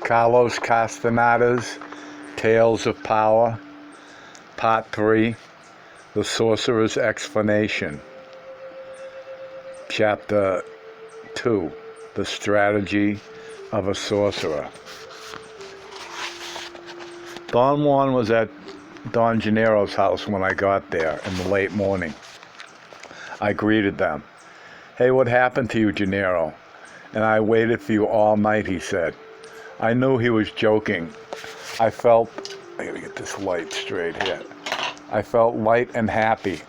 Carlos Castaneda's Tales of Power, Part 3, The Sorcerer's Explanation, Chapter 2, The Strategy of a Sorcerer. Don Juan was at Don Gennaro's house when I got there in the late morning. I greeted them. "Hey, what happened to you, Gennaro?" "And I waited for you all night," he said. I knew he was joking. I gotta get this light straight here. I felt light and happy.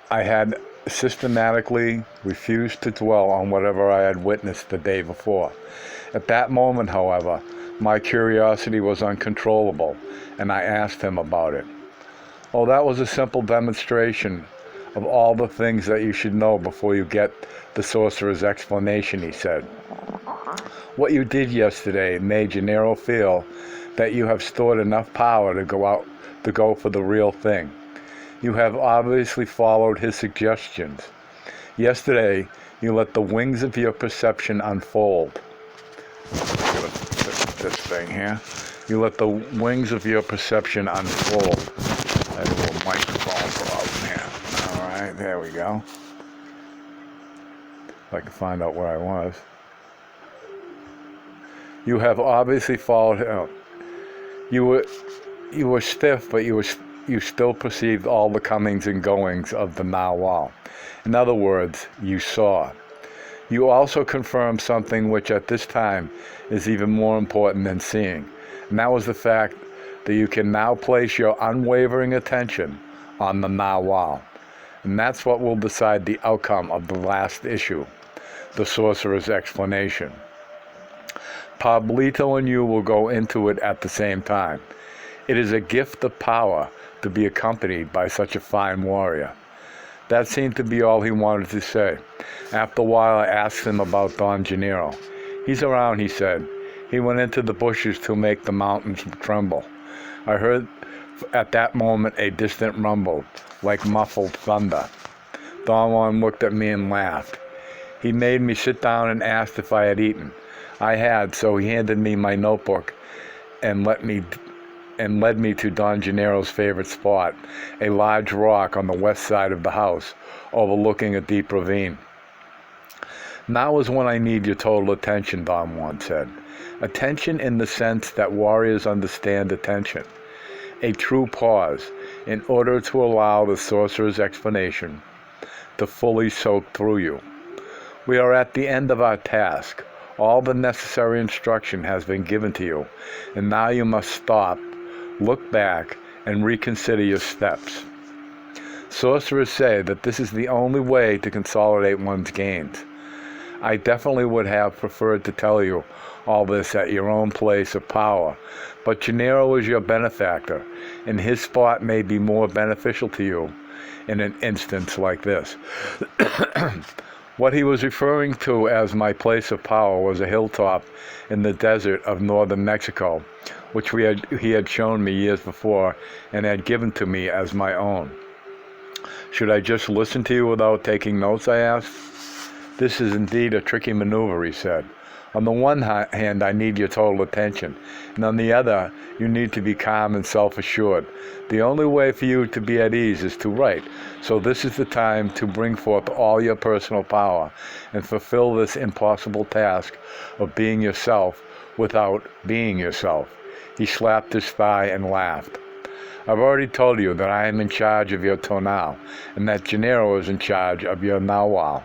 I had systematically refused to dwell on whatever I had witnessed the day before. At that moment, however, my curiosity was uncontrollable, and I asked him about it. "Oh, that was a simple demonstration of all the things that you should know before you get the sorcerer's explanation," he said. "What you did yesterday made Gennaro feel that you have stored enough power to go for the real thing. You have obviously followed his suggestions. Yesterday, you let the wings of your perception unfold." This thing here. You let the wings of your perception unfold. I have a little microphone problem here. All right, there we go. If I can find out where I was. You have obviously followed him. You were stiff, but you still perceived all the comings and goings of the Nawal. In other words, you saw. You also confirmed something which at this time is even more important than seeing, and that was the fact that you can now place your unwavering attention on the Nawal. And that's what will decide the outcome of the last issue, the Sorcerer's Explanation. Pablito and you will go into it at the same time. It is a gift of power to be accompanied by such a fine warrior. That seemed to be all he wanted to say. After a while, I asked him about Don Gennaro. "He's around," he said. "He went into the bushes to make the mountains tremble." I heard at that moment a distant rumble, like muffled thunder. Don Juan looked at me and laughed. He made me sit down and asked if I had eaten. I had, so he handed me my notebook and led me to Don Gennaro's favorite spot, a large rock on the west side of the house, overlooking a deep ravine. "Now is when I need your total attention," Don Juan said. "Attention in the sense that warriors understand attention. A true pause, in order to allow the sorcerer's explanation to fully soak through you. We are at the end of our task. All the necessary instruction has been given to you, and now you must stop, look back, and reconsider your steps. Sorcerers say that this is the only way to consolidate one's gains. I definitely would have preferred to tell you all this at your own place of power, but Gennaro is your benefactor, and his spot may be more beneficial to you in an instance like this." What he was referring to as my place of power was a hilltop in the desert of northern Mexico, which he had shown me years before and had given to me as my own. "Should I just listen to you without taking notes?" I asked. "This is indeed a tricky maneuver," he said. "On the one hand, I need your total attention, and on the other, you need to be calm and self-assured. The only way for you to be at ease is to write, so this is the time to bring forth all your personal power and fulfill this impossible task of being yourself without being yourself." He slapped his thigh and laughed. "I've already told you that I am in charge of your tonal, and that Gennaro is in charge of your nawal,"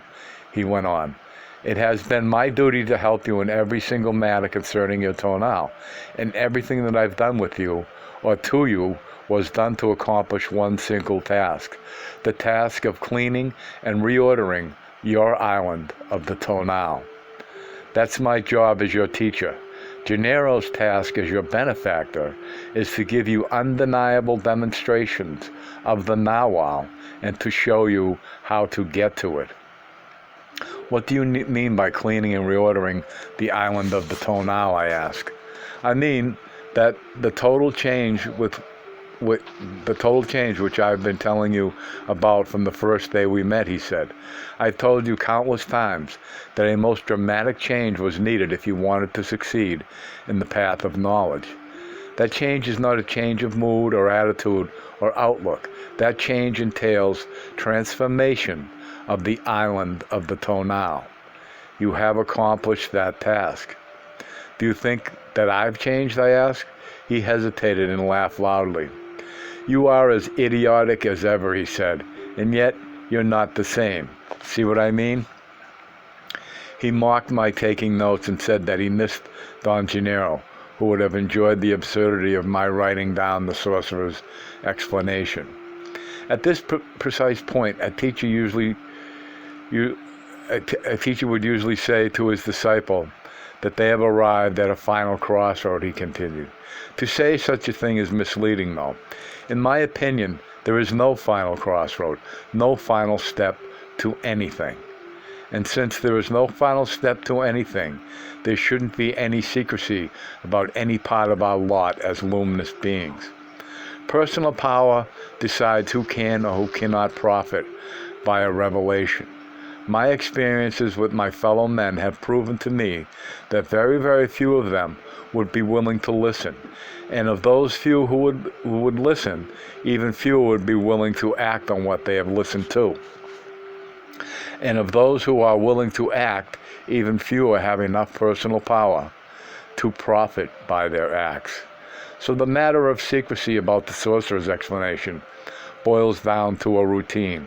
he went on. "It has been my duty to help you in every single matter concerning your tonal, and everything that I've done with you, or to you, was done to accomplish one single task, the task of cleaning and reordering your island of the tonal. That's my job as your teacher. Gennaro's task as your benefactor is to give you undeniable demonstrations of the nawal and to show you how to get to it." "What do you mean by cleaning and reordering the island of the tonal?" I asked. "I mean that the total change the total change which I've been telling you about from the first day we met, he said. I've told you countless times that a most dramatic change was needed if you wanted to succeed in the path of knowledge. That change is not a change of mood or attitude or outlook. That change entails transformation of the island of the tonal. You have accomplished that task. Do you think that I've changed, I asked. He hesitated and laughed loudly. You are as idiotic as ever, he said, and yet you're not the same. See what I mean? He mocked my taking notes and said that he missed Don Gennaro, who would have enjoyed the absurdity of my writing down the sorcerer's explanation. At this precise point, a teacher would usually say to his disciple that they have arrived at a final crossroad, he continued. To say such a thing is misleading, though. In my opinion, there is no final crossroad, no final step to anything. And since there is no final step to anything, there shouldn't be any secrecy about any part of our lot as luminous beings. Personal power decides who can or who cannot profit by a revelation. My experiences with my fellow men have proven to me that very, very few of them would be willing to listen. And of those few who would listen, even fewer would be willing to act on what they have listened to. And of those who are willing to act, even fewer have enough personal power to profit by their acts. So the matter of secrecy about the sorcerer's explanation boils down to a routine,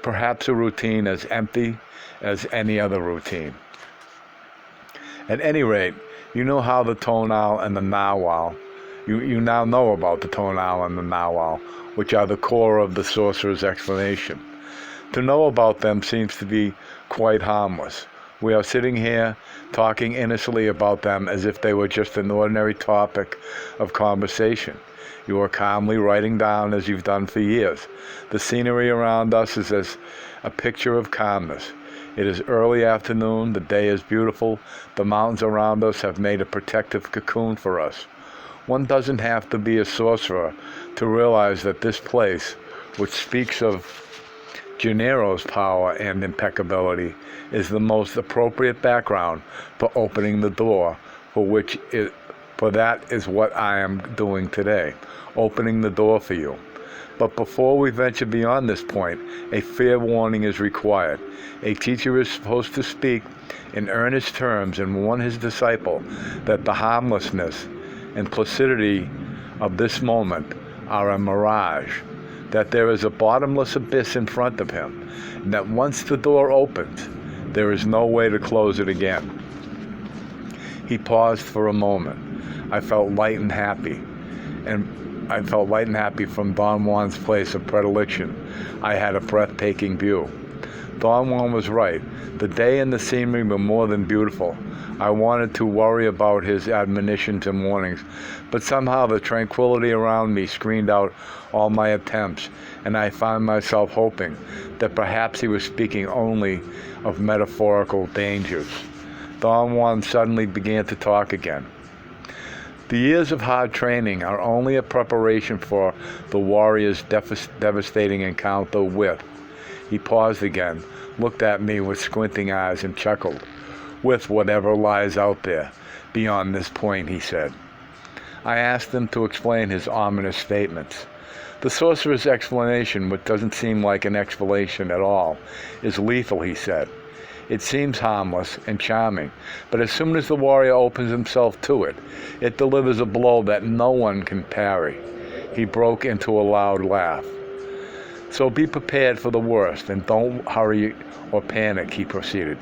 perhaps a routine as empty as any other routine. At any rate, you know how the tonal and the nawal, you now know about the tonal and the nawal, which are the core of the sorcerer's explanation. To know about them seems to be quite harmless. We are sitting here talking innocently about them as if they were just an ordinary topic of conversation. You are calmly writing down as you've done for years. The scenery around us is as a picture of calmness. It is early afternoon, the day is beautiful, the mountains around us have made a protective cocoon for us. One doesn't have to be a sorcerer to realize that this place, which speaks of Gennaro's power and impeccability, is the most appropriate background for opening the door, for that is what I am doing today, opening the door for you. But before we venture beyond this point, a fair warning is required. A teacher is supposed to speak in earnest terms and warn his disciple that the harmlessness and placidity of this moment are a mirage, that there is a bottomless abyss in front of him, and that once the door opens, there is no way to close it again. He paused for a moment. I felt light and happy from Don Juan's place of predilection. I had a breathtaking view. Don Juan was right. The day and the scenery were more than beautiful. I wanted to worry about his admonitions and warnings, but somehow the tranquility around me screened out all my attempts, and I found myself hoping that perhaps he was speaking only of metaphorical dangers. Don Juan suddenly began to talk again. The years of hard training are only a preparation for the warrior's devastating encounter with. He paused again, looked at me with squinting eyes, and chuckled. With whatever lies out there beyond this point, he said. I asked him to explain his ominous statements. The sorcerer's explanation, which doesn't seem like an explanation at all, is lethal, he said. It seems harmless and charming, but as soon as the warrior opens himself to it, it delivers a blow that no one can parry. He broke into a loud laugh. So be prepared for the worst, and don't hurry or panic, he proceeded.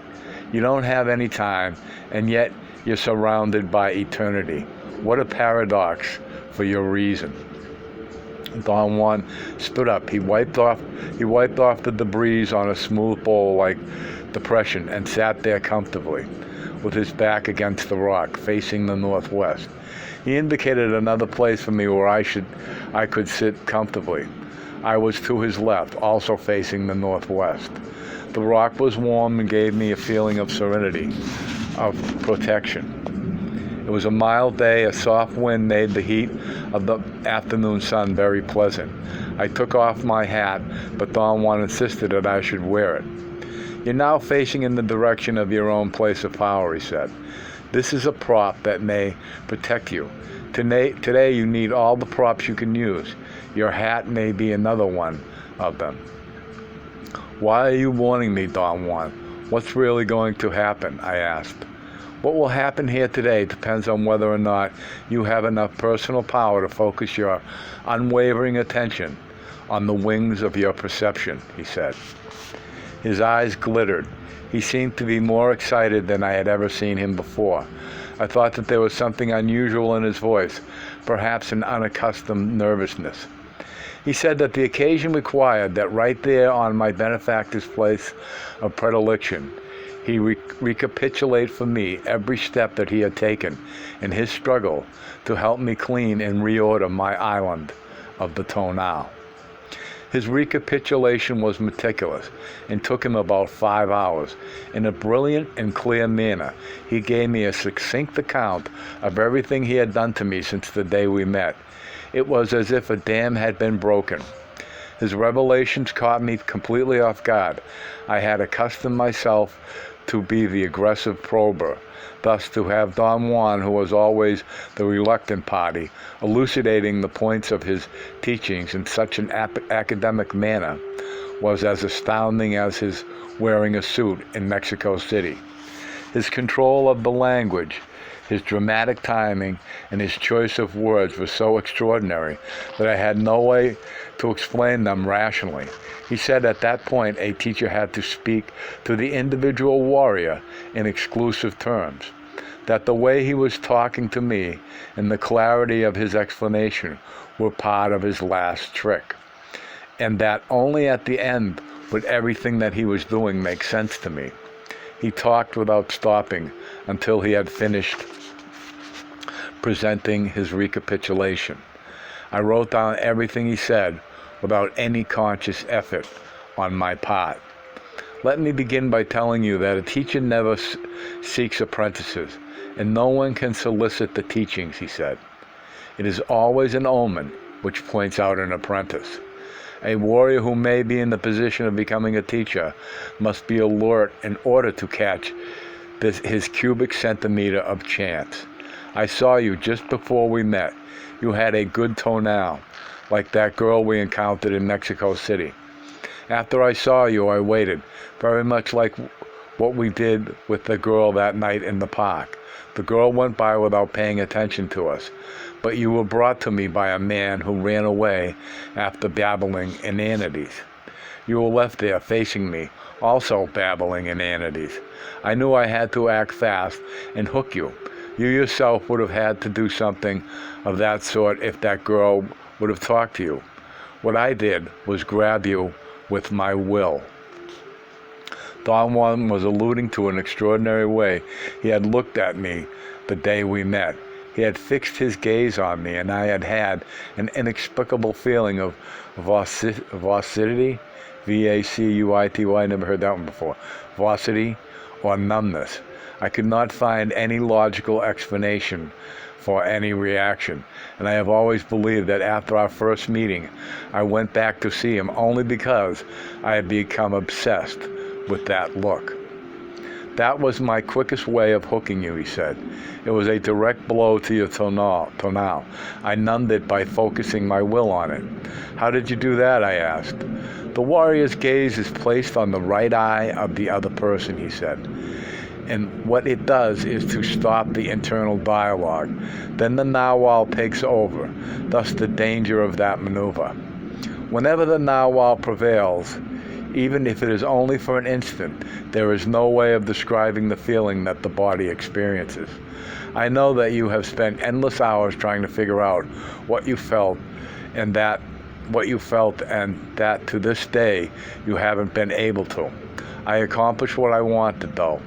You don't have any time, and yet you're surrounded by eternity. What a paradox for your reason. Don Juan stood up. He wiped off the debris on a smooth bowl-like depression and sat there comfortably, with his back against the rock, facing the northwest. He indicated another place for me where I could sit comfortably. I was to his left, also facing the northwest. The rock was warm and gave me a feeling of serenity, of protection. It was a mild day. A soft wind made the heat of the afternoon sun very pleasant. I took off my hat, but Don Juan insisted that I should wear it. You're now facing in the direction of your own place of power, he said. This is a prop that may protect you. Today you need all the props you can use. Your hat may be another one of them. Why are you warning me, Don Juan? What's really going to happen? I asked. What will happen here today depends on whether or not you have enough personal power to focus your unwavering attention on the wings of your perception, he said. His eyes glittered. He seemed to be more excited than I had ever seen him before. I thought that there was something unusual in his voice, perhaps an unaccustomed nervousness. He said that the occasion required that right there on my benefactor's place of predilection, he recapitulate for me every step that he had taken in his struggle to help me clean and reorder my island of the tonal. His recapitulation was meticulous and took him about 5 hours. In a brilliant and clear manner, he gave me a succinct account of everything he had done to me since the day we met. It was as if a dam had been broken. His revelations caught me completely off guard. I had accustomed myself to be the aggressive prober. Thus, to have Don Juan, who was always the reluctant party, elucidating the points of his teachings in such an academic manner was as astounding as his wearing a suit in Mexico City. His control of the language, his dramatic timing, and his choice of words were so extraordinary that I had no way to explain them rationally. He said at that point a teacher had to speak to the individual warrior in exclusive terms, that the way he was talking to me and the clarity of his explanation were part of his last trick, and that only at the end would everything that he was doing make sense to me. He talked without stopping until he had finished presenting his recapitulation. I wrote down everything he said without any conscious effort on my part. Let me begin by telling you that a teacher never seeks apprentices, and no one can solicit the teachings, he said. It is always an omen which points out an apprentice. A warrior who may be in the position of becoming a teacher must be alert in order to catch his cubic centimeter of chance. I saw you just before we met. You had a good tonal, like that girl we encountered in Mexico City. After I saw you, I waited, very much like what we did with the girl that night in the park. The girl went by without paying attention to us, but you were brought to me by a man who ran away after babbling inanities. You were left there facing me, also babbling inanities. I knew I had to act fast and hook you. You yourself would have had to do something of that sort if that girl would have talked to you. What I did was grab you with my will. Don Juan was alluding to an extraordinary way he had looked at me the day we met. He had fixed his gaze on me, and I had had an inexplicable feeling of vacity, V-A-C-U-I-T-Y, never heard that one before, vacity or numbness. I could not find any logical explanation for any reaction, and I have always believed that after our first meeting, I went back to see him only because I had become obsessed with that look. That was my quickest way of hooking you, he said. It was a direct blow to your tonal. I numbed it by focusing my will on it. How did you do that? I asked. The warrior's gaze is placed on the right eye of the other person, he said. And what it does is to stop the internal dialogue. Then the narwhal takes over, thus the danger of that maneuver. Whenever the narwhal prevails, even if it is only for an instant, there is no way of describing the feeling that the body experiences. I know that you have spent endless hours trying to figure out what you felt, and that to this day you haven't been able to. I accomplished what I wanted, though.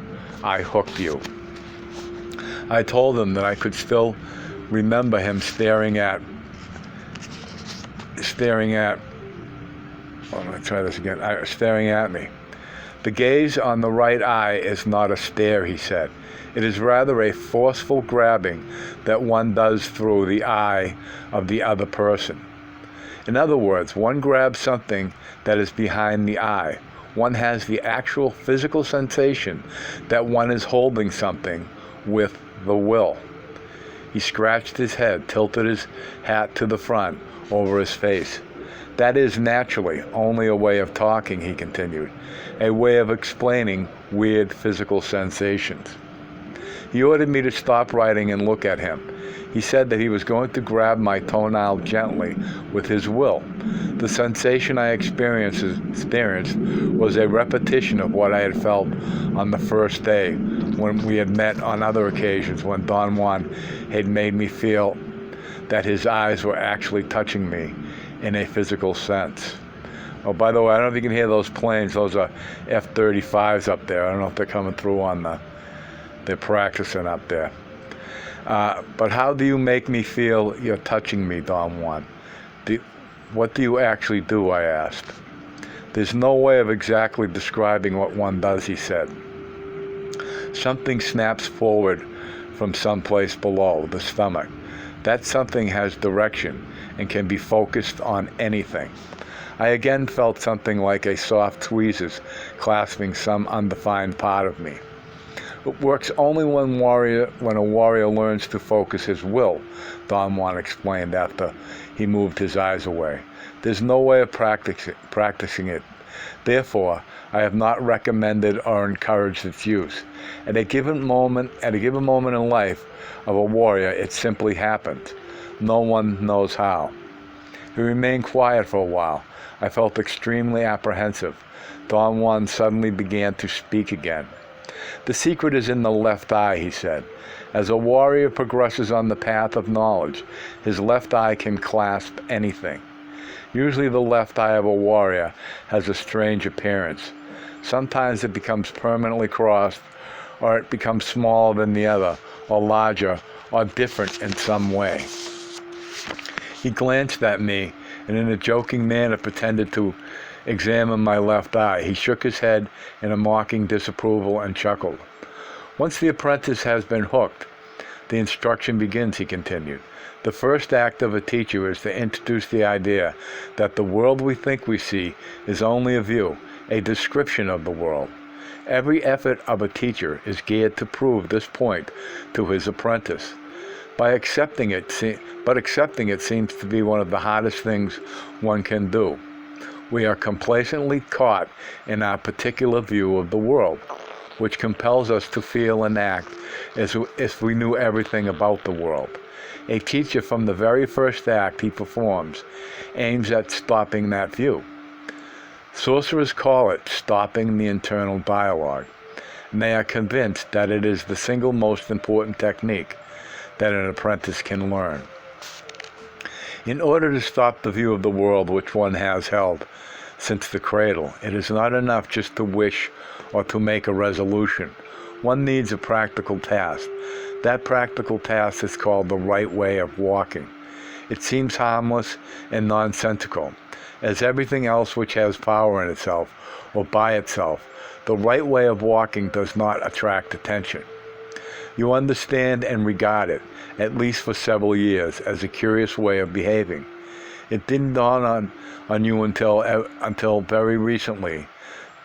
I hooked you. I told him that I could still remember him staring at me. The gaze on the right eye is not a stare, he said. It is rather a forceful grabbing that one does through the eye of the other person. In other words, one grabs something that is behind the eye. One has the actual physical sensation that one is holding something with the will. He scratched his head, tilted his hat to the front over his face. That is naturally only a way of talking, he continued, a way of explaining weird physical sensations. He ordered me to stop writing and look at him. He said that he was going to grab my toenail gently with his will. The sensation I experienced was a repetition of what I had felt on the first day when we had met on other occasions when Don Juan had made me feel that his eyes were actually touching me in a physical sense. Oh, by the way, I don't know if you can hear those planes. Those are F-35s up there. I don't know if they're coming through on they're practicing up there. But how do you make me feel you're touching me, Don Juan? What do you actually do, I asked. There's no way of exactly describing what one does, he said. Something snaps forward from someplace below, the stomach. That something has direction and can be focused on anything. I again felt something like a soft tweezers clasping some undefined part of me. It works only when a warrior learns to focus his will, Don Juan explained after he moved his eyes away. There's no way of practicing it. Therefore, I have not recommended or encouraged its use. At a given moment in life of a warrior, it simply happens. No one knows how. He remained quiet for a while. I felt extremely apprehensive. Don Juan suddenly began to speak again. The secret is in the left eye, he said. As a warrior progresses on the path of knowledge, his left eye can clasp anything. Usually the left eye of a warrior has a strange appearance. Sometimes it becomes permanently crossed, or it becomes smaller than the other, or larger, or different in some way. He glanced at me and in a joking manner pretended to examine my left eye. He shook his head in a mocking disapproval and chuckled. Once the apprentice has been hooked, the instruction begins, he continued. The first act of a teacher is to introduce the idea that the world we think we see is only a view, a description of the world. Every effort of a teacher is geared to prove this point to his apprentice. But accepting it seems to be one of the hardest things one can do. We are complacently caught in our particular view of the world, which compels us to feel and act as if we knew everything about the world. A teacher, from the very first act he performs, aims at stopping that view. Sorcerers call it stopping the internal dialogue, and they are convinced that it is the single most important technique that an apprentice can learn. In order to stop the view of the world which one has held since the cradle, it is not enough just to wish or to make a resolution. One needs a practical task. That practical task is called the right way of walking. It seems harmless and nonsensical. As everything else which has power in itself or by itself, the right way of walking does not attract attention. You understand and regard it, at least for several years, as a curious way of behaving. It didn't dawn on you until very recently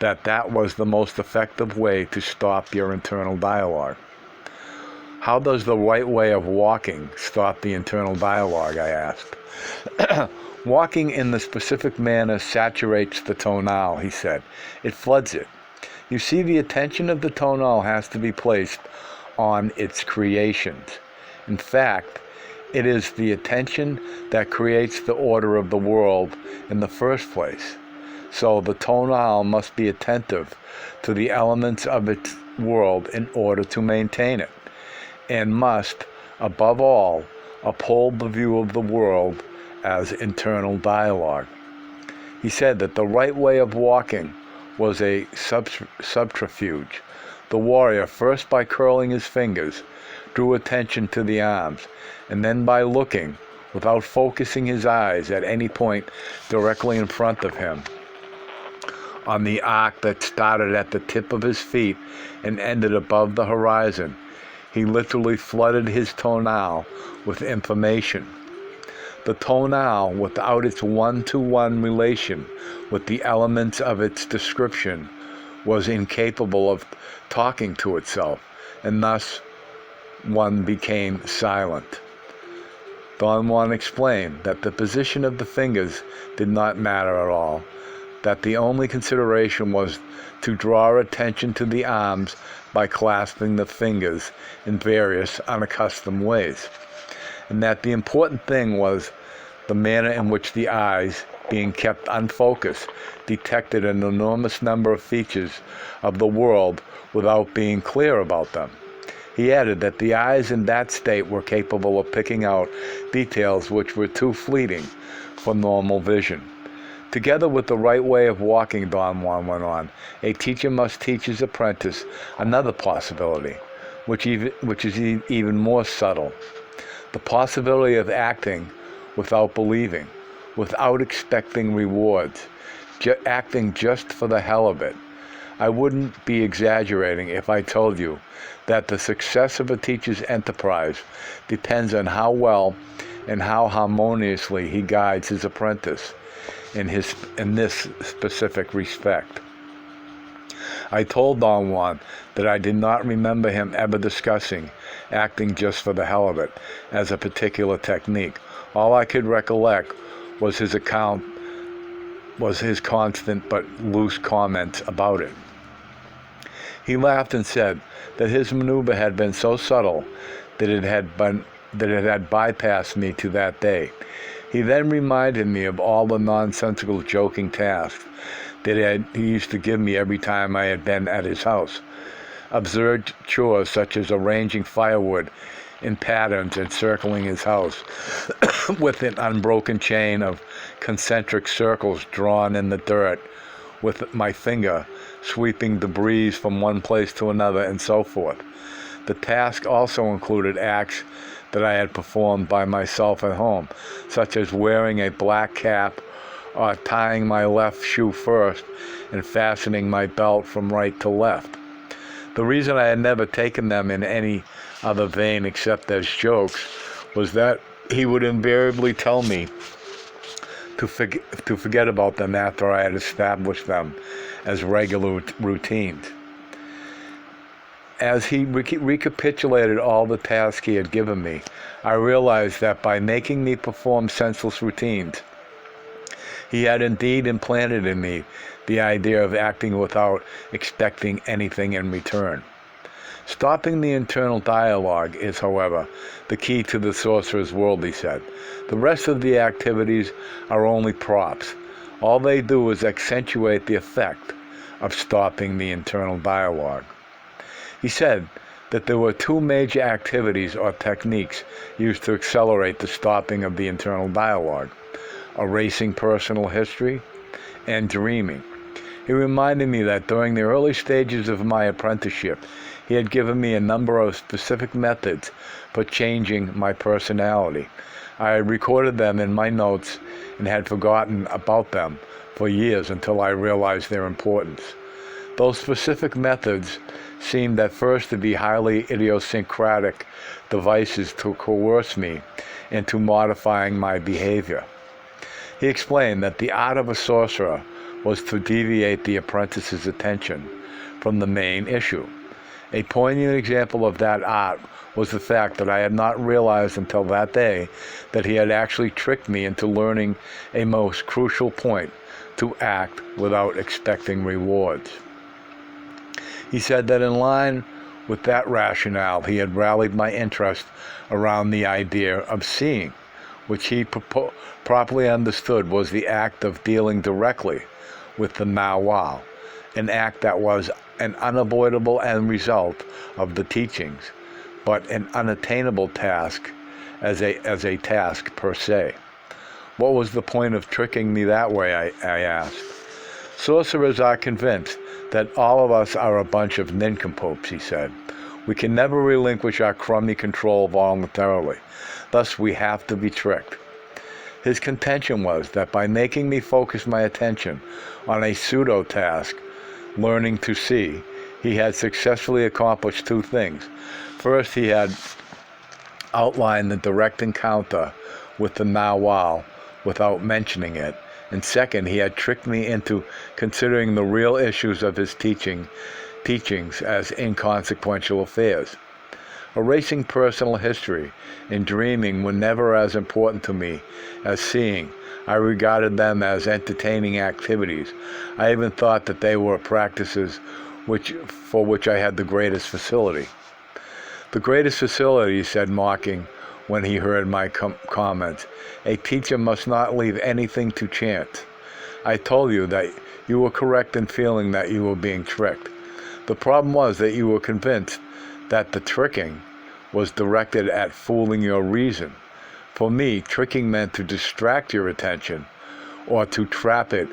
that was the most effective way to stop your internal dialogue. How does the right way of walking stop the internal dialogue, I asked. Walking in the specific manner saturates the tonal, he said. It floods it. You see, the attention of the tonal has to be placed on its creations. In fact, it is the attention that creates the order of the world in the first place. So the tonal must be attentive to the elements of its world in order to maintain it, and must, above all, uphold the view of the world as internal dialogue. He said that the right way of walking was a subterfuge. The warrior, first by curling his fingers, drew attention to the arms, and then by looking, without focusing his eyes at any point directly in front of him, on the arc that started at the tip of his feet and ended above the horizon. He literally flooded his tonal with information. The tonal, without its one-to-one relation with the elements of its description, was incapable of talking to itself, and thus one became silent. Don Juan explained that the position of the fingers did not matter at all, that the only consideration was to draw attention to the arms by clasping the fingers in various unaccustomed ways, and that the important thing was the manner in which the eyes, being kept unfocused, detected an enormous number of features of the world without being clear about them. He added that the eyes in that state were capable of picking out details which were too fleeting for normal vision. Together with the right way of walking, Don Juan went on, a teacher must teach his apprentice another possibility, which is even more subtle. The possibility of acting without believing, without expecting rewards, acting just for the hell of it. I wouldn't be exaggerating if I told you that the success of a teacher's enterprise depends on how well and how harmoniously he guides his apprentice in this specific respect. I told Don Juan that I did not remember him ever discussing acting just for the hell of it as a particular technique. All I could recollect was his constant but loose comments about it. He laughed and said that his maneuver had been so subtle that it had bypassed me to that day. He then reminded me of all the nonsensical joking tasks that he used to give me every time I had been at his house. Absurd chores such as arranging firewood in patterns and circling his house with an unbroken chain of concentric circles drawn in the dirt with my finger, sweeping debris from one place to another, and so forth. The task also included acts that I had performed by myself at home, such as wearing a black cap or tying my left shoe first and fastening my belt from right to left. The reason I had never taken them in any other vein except as jokes was that he would invariably tell me to forget about them after I had established them as regular routines. As he recapitulated all the tasks he had given me, I realized that by making me perform senseless routines, he had indeed implanted in me the idea of acting without expecting anything in return. Stopping the internal dialogue is, however, the key to the sorcerer's world, he said. The rest of the activities are only props. All they do is accentuate the effect of stopping the internal dialogue. He said that there were two major activities or techniques used to accelerate the stopping of the internal dialogue: erasing personal history and dreaming. He reminded me that during the early stages of my apprenticeship, he had given me a number of specific methods for changing my personality. I had recorded them in my notes and had forgotten about them for years until I realized their importance. Those specific methods seemed at first to be highly idiosyncratic devices to coerce me into modifying my behavior. He explained that the art of a sorcerer was to deviate the apprentice's attention from the main issue. A poignant example of that art was the fact that I had not realized until that day that he had actually tricked me into learning a most crucial point: to act without expecting rewards. He said that in line with that rationale, he had rallied my interest around the idea of seeing, which he properly understood was the act of dealing directly with the Nawal, an act that was an unavoidable end result of the teachings, but an unattainable task as a task per se. What was the point of tricking me that way, I asked. Sorcerers are convinced that all of us are a bunch of nincompoops, he said. We can never relinquish our crummy control voluntarily. Thus, we have to be tricked. His contention was that by making me focus my attention on a pseudo-task, learning to see, he had successfully accomplished two things. First, he had outlined the direct encounter with the Nawal without mentioning it. And second, he had tricked me into considering the real issues of his teachings as inconsequential affairs. Erasing personal history and dreaming were never as important to me as seeing. I regarded them as entertaining activities. I even thought that they were practices for which I had the greatest facility. The greatest facility, he said, mocking when he heard my comments. A teacher must not leave anything to chance. I told you that you were correct in feeling that you were being tricked. The problem was that you were convinced that the tricking was directed at fooling your reason. For me, tricking meant to distract your attention or to trap it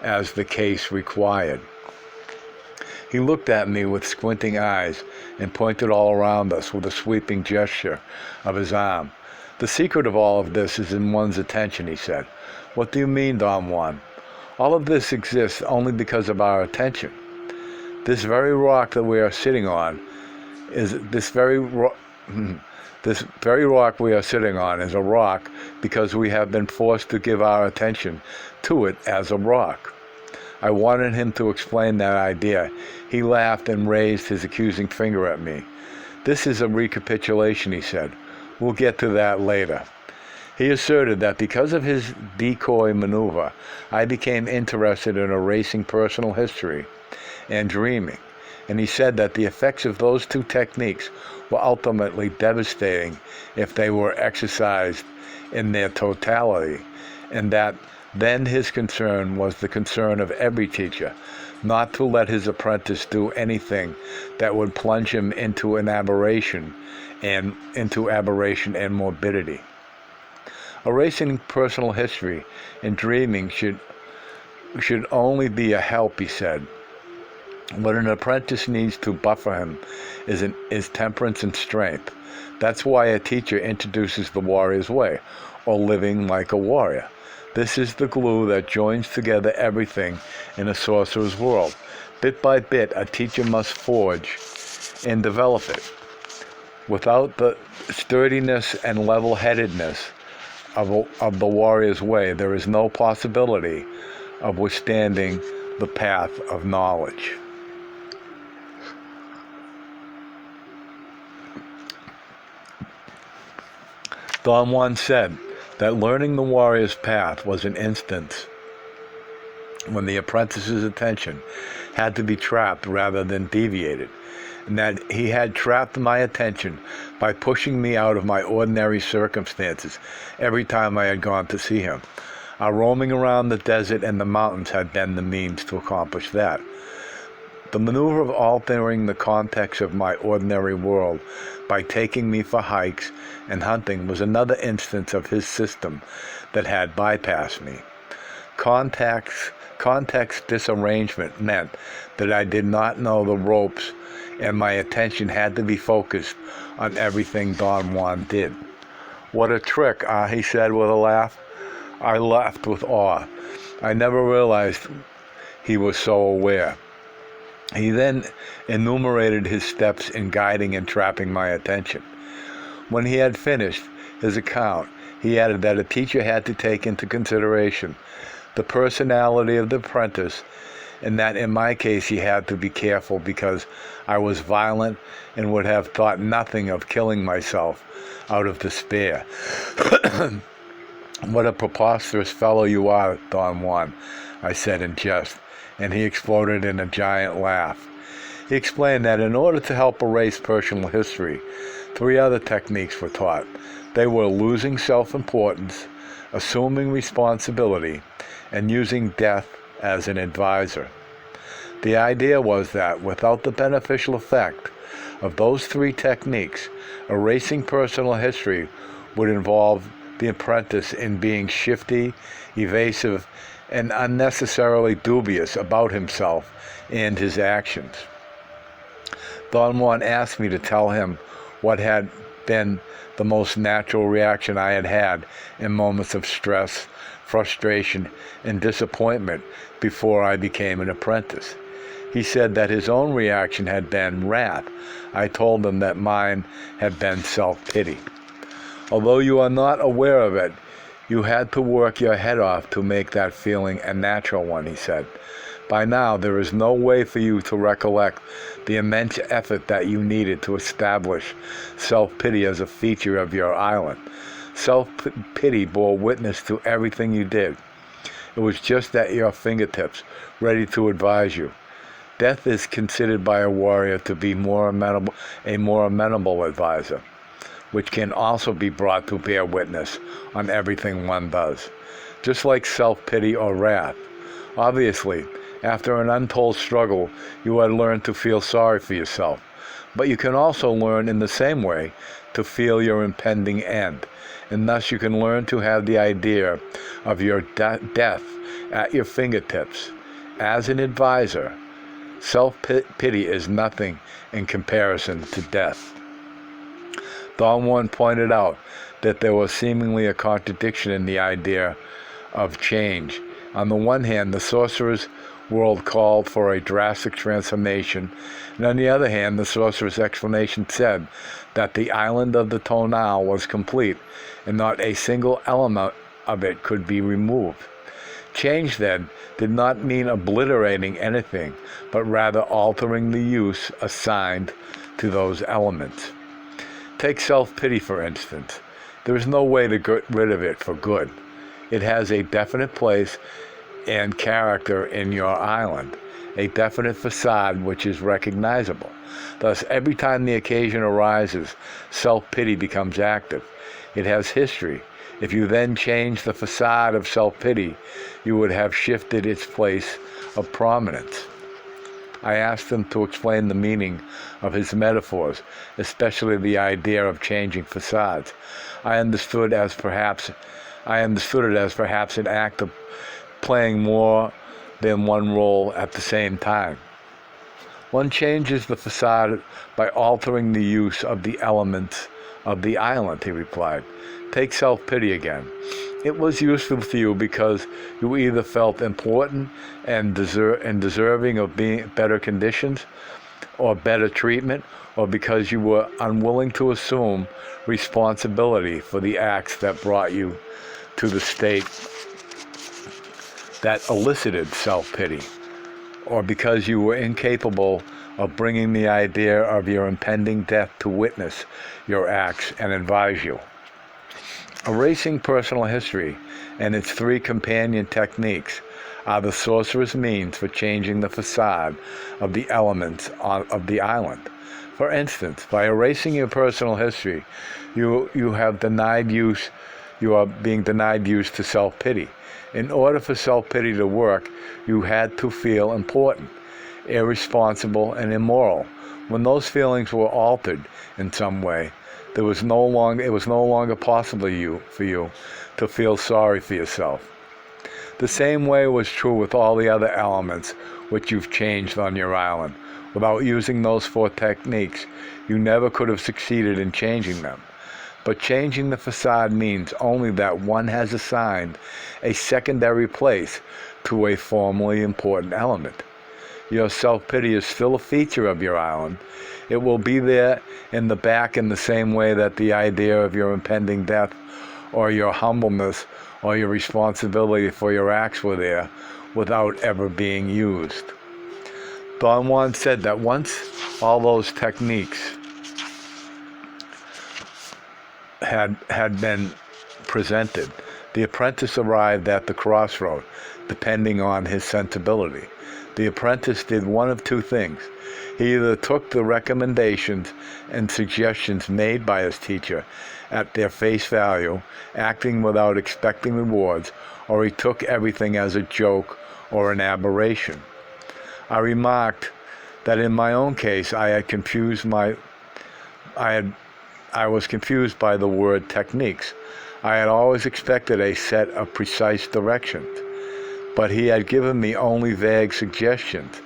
as the case required. He looked at me with squinting eyes and pointed all around us with a sweeping gesture of his arm. The secret of all of this is in one's attention, he said. What do you mean, Don Juan? All of this exists only because of our attention. This very rock that we are sitting on is this very rock we are sitting on is a rock because we have been forced to give our attention to it as a rock. I wanted him to explain that idea. He laughed and raised his accusing finger at me. This is a recapitulation, he said. We'll get to that later. He asserted that because of his decoy maneuver, I became interested in erasing personal history and dreaming, and he said that the effects of those two techniques were ultimately devastating if they were exercised in their totality, and that then his concern was the concern of every teacher, not to let his apprentice do anything that would plunge him into aberration and morbidity. Erasing personal history and dreaming should only be a help, he said. What an apprentice needs to buffer him is temperance and strength. That's why a teacher introduces the warrior's way, or living like a warrior. This is the glue that joins together everything in a sorcerer's world. Bit by bit, a teacher must forge and develop it. Without the sturdiness and level-headedness of the warrior's way, there is no possibility of withstanding the path of knowledge. Don Juan said that learning the warrior's path was an instance when the apprentice's attention had to be trapped rather than deviated, and that he had trapped my attention by pushing me out of my ordinary circumstances every time I had gone to see him. Our roaming around the desert and the mountains had been the means to accomplish that. The maneuver of altering the context of my ordinary world by taking me for hikes and hunting was another instance of his system that had bypassed me. Context disarrangement meant that I did not know the ropes, and my attention had to be focused on everything Don Juan did. What a trick, he said with a laugh. I laughed with awe. I never realized he was so aware. He then enumerated his steps in guiding and trapping my attention. When he had finished his account, he added that a teacher had to take into consideration the personality of the apprentice, and that in my case he had to be careful because I was violent and would have thought nothing of killing myself out of despair. What a preposterous fellow you are, Don Juan, I said in jest, and he exploded in a giant laugh. He explained that in order to help erase personal history, 3 other techniques were taught. They were losing self-importance, assuming responsibility, and using death as an advisor. The idea was that without the beneficial effect of those 3 techniques, erasing personal history would involve the apprentice in being shifty, evasive, and unnecessarily dubious about himself and his actions. Don Juan asked me to tell him what had been the most natural reaction I had had in moments of stress, frustration, and disappointment before I became an apprentice. He said that his own reaction had been wrath. I told him that mine had been self-pity. Although you are not aware of it, you had to work your head off to make that feeling a natural one, he said. By now, there is no way for you to recollect the immense effort that you needed to establish self-pity as a feature of your island. Self-pity bore witness to everything you did. It was just at your fingertips, ready to advise you. Death is considered by a warrior to be a more amenable advisor, which can also be brought to bear witness on everything one does, just like self-pity or wrath. Obviously, after an untold struggle, you had learned to feel sorry for yourself, but you can also learn in the same way to feel your impending end, and thus you can learn to have the idea of your death at your fingertips. As an advisor, self-pity is nothing in comparison to death. Don Juan pointed out that there was seemingly a contradiction in the idea of change. On the one hand, the sorcerer's world called for a drastic transformation, and on the other hand, the sorcerer's explanation said that the island of the tonal was complete, and not a single element of it could be removed. Change, then, did not mean obliterating anything, but rather altering the use assigned to those elements. Take self-pity, for instance. There is no way to get rid of it for good. It has a definite place and character in your island, a definite facade which is recognizable. Thus, every time the occasion arises, self-pity becomes active. It has history. If you then change the facade of self-pity, you would have shifted its place of prominence. I asked him to explain the meaning of his metaphors, especially the idea of changing facades. I understood it as perhaps an act of playing more than one role at the same time. One changes the facade by altering the use of the elements of the island, he replied. Take self-pity again. It was useful to you because you either felt important and deserving of being better conditions or better treatment, or because you were unwilling to assume responsibility for the acts that brought you to the state that elicited self-pity, or because you were incapable of bringing the idea of your impending death to witness your acts and advise you. Erasing personal history and its three companion techniques are the sorcerer's means for changing the facade of the elements of the island. For instance, by erasing your personal history, you are being denied use to self-pity. In order for self-pity to work, you had to feel important, irresponsible, and immoral. When those feelings were altered in some way, it was no longer possible for you to feel sorry for yourself. The same way was true with all the other elements which you've changed on your island. Without using those four techniques, you never could have succeeded in changing them. But changing the facade means only that one has assigned a secondary place to a formerly important element. Your self-pity is still a feature of your island. It will be there in the back in the same way that the idea of your impending death or your humbleness or your responsibility for your acts were there without ever being used. Don Juan said that once all those techniques had been presented, the apprentice arrived at the crossroad, depending on his sensibility. The apprentice did one of two things. He either took the recommendations and suggestions made by his teacher at their face value, acting without expecting rewards, or he took everything as a joke or an aberration. I remarked that in my own case, I was confused by the word techniques. I had always expected a set of precise directions, but he had given me only vague suggestions.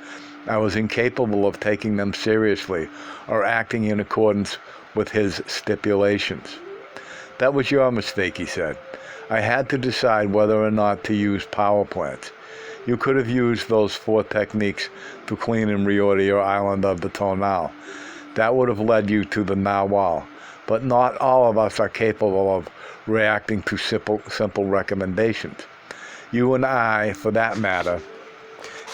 I was incapable of taking them seriously or acting in accordance with his stipulations. That was your mistake, he said. I had to decide whether or not to use power plants. You could have used those 4 techniques to clean and reorder your island of the tonal. That would have led you to the narwhal. But not all of us are capable of reacting to simple recommendations. You and I, for that matter,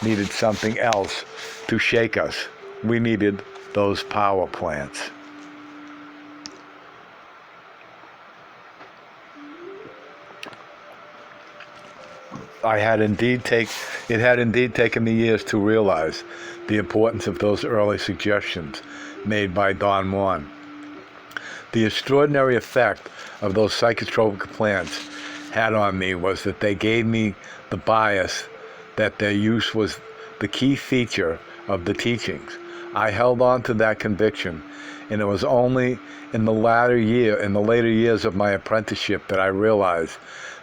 needed something else to shake us. We needed those power plants. It had indeed taken me years to realize the importance of those early suggestions made by Don Juan. The extraordinary effect of those psychotropic plants had on me was that they gave me the bias that their use was the key feature of the teachings. I held on to that conviction, and it was only in the later years of my apprenticeship that I realized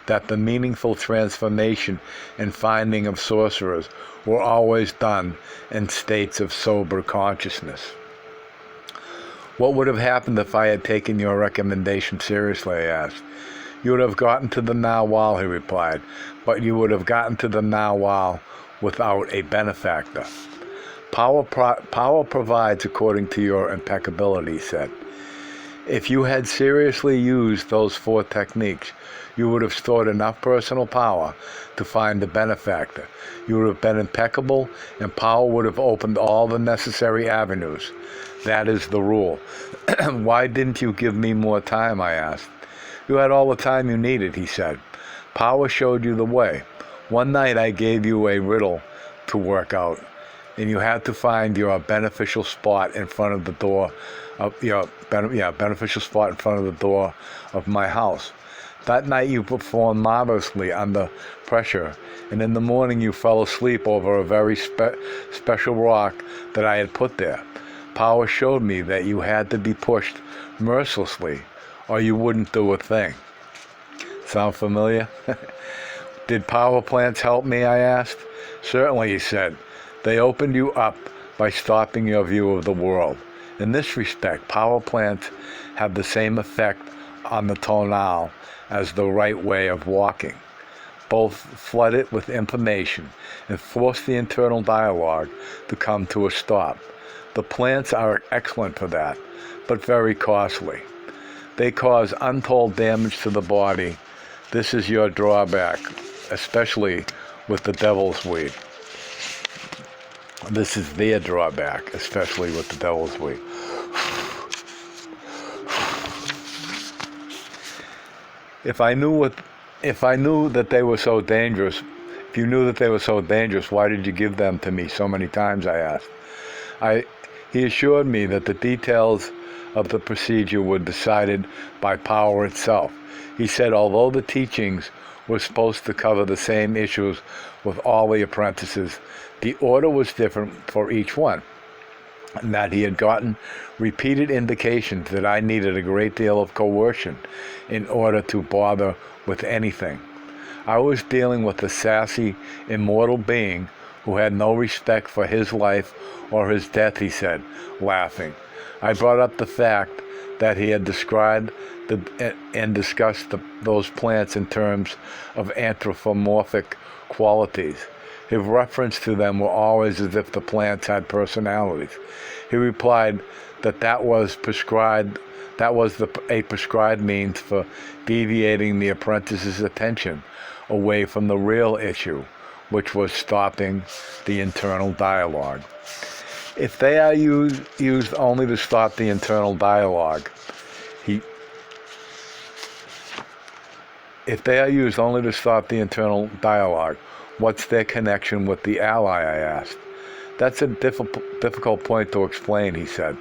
that the meaningful transformation and finding of sorcerers were always done in states of sober consciousness. What would have happened if I had taken your recommendation seriously, I asked. You would have gotten to the narwhal, he replied, but you would have gotten to the narwhal without a benefactor. Power provides according to your impeccability, he said. If you had seriously used those 4 techniques, you would have stored enough personal power to find the benefactor. You would have been impeccable, and power would have opened all the necessary avenues. That is the rule. Why didn't you give me more time, I asked. You had all the time you needed, he said. Power showed you the way. One night I gave you a riddle to work out, and you had to find your beneficial spot in front of the door of beneficial spot in front of the door of my house. That night you performed marvelously under pressure, and in the morning you fell asleep over a very special rock that I had put there. Power showed me that you had to be pushed mercilessly, or you wouldn't do a thing. Sound familiar? Did power plants help me, I asked. Certainly, he said. They opened you up by stopping your view of the world. In this respect, power plants have the same effect on the tonal as the right way of walking. Both flood it with information and force the internal dialogue to come to a stop. The plants are excellent for that, but very costly. They cause untold damage to the body. This is your drawback, especially with the devil's weed. This is their drawback, especially with the devil's weed. If you knew that they were so dangerous, why did you give them to me so many times, I asked. He assured me that the details of the procedure were decided by power itself. He said although the teachings were supposed to cover the same issues with all the apprentices, the order was different for each one, and that he had gotten repeated indications that I needed a great deal of coercion in order to bother with anything. I was dealing with a sassy, immortal being who had no respect for his life or his death, he said, laughing. I brought up the fact that he had described and discussed those plants in terms of anthropomorphic qualities. His reference to them were always as if the plants had personalities. He replied that was a prescribed means for deviating the apprentice's attention away from the real issue, which was stopping the internal dialogue. If they are used only to stop the internal dialogue, what's their connection with the ally, I asked. That's a difficult point to explain, he said.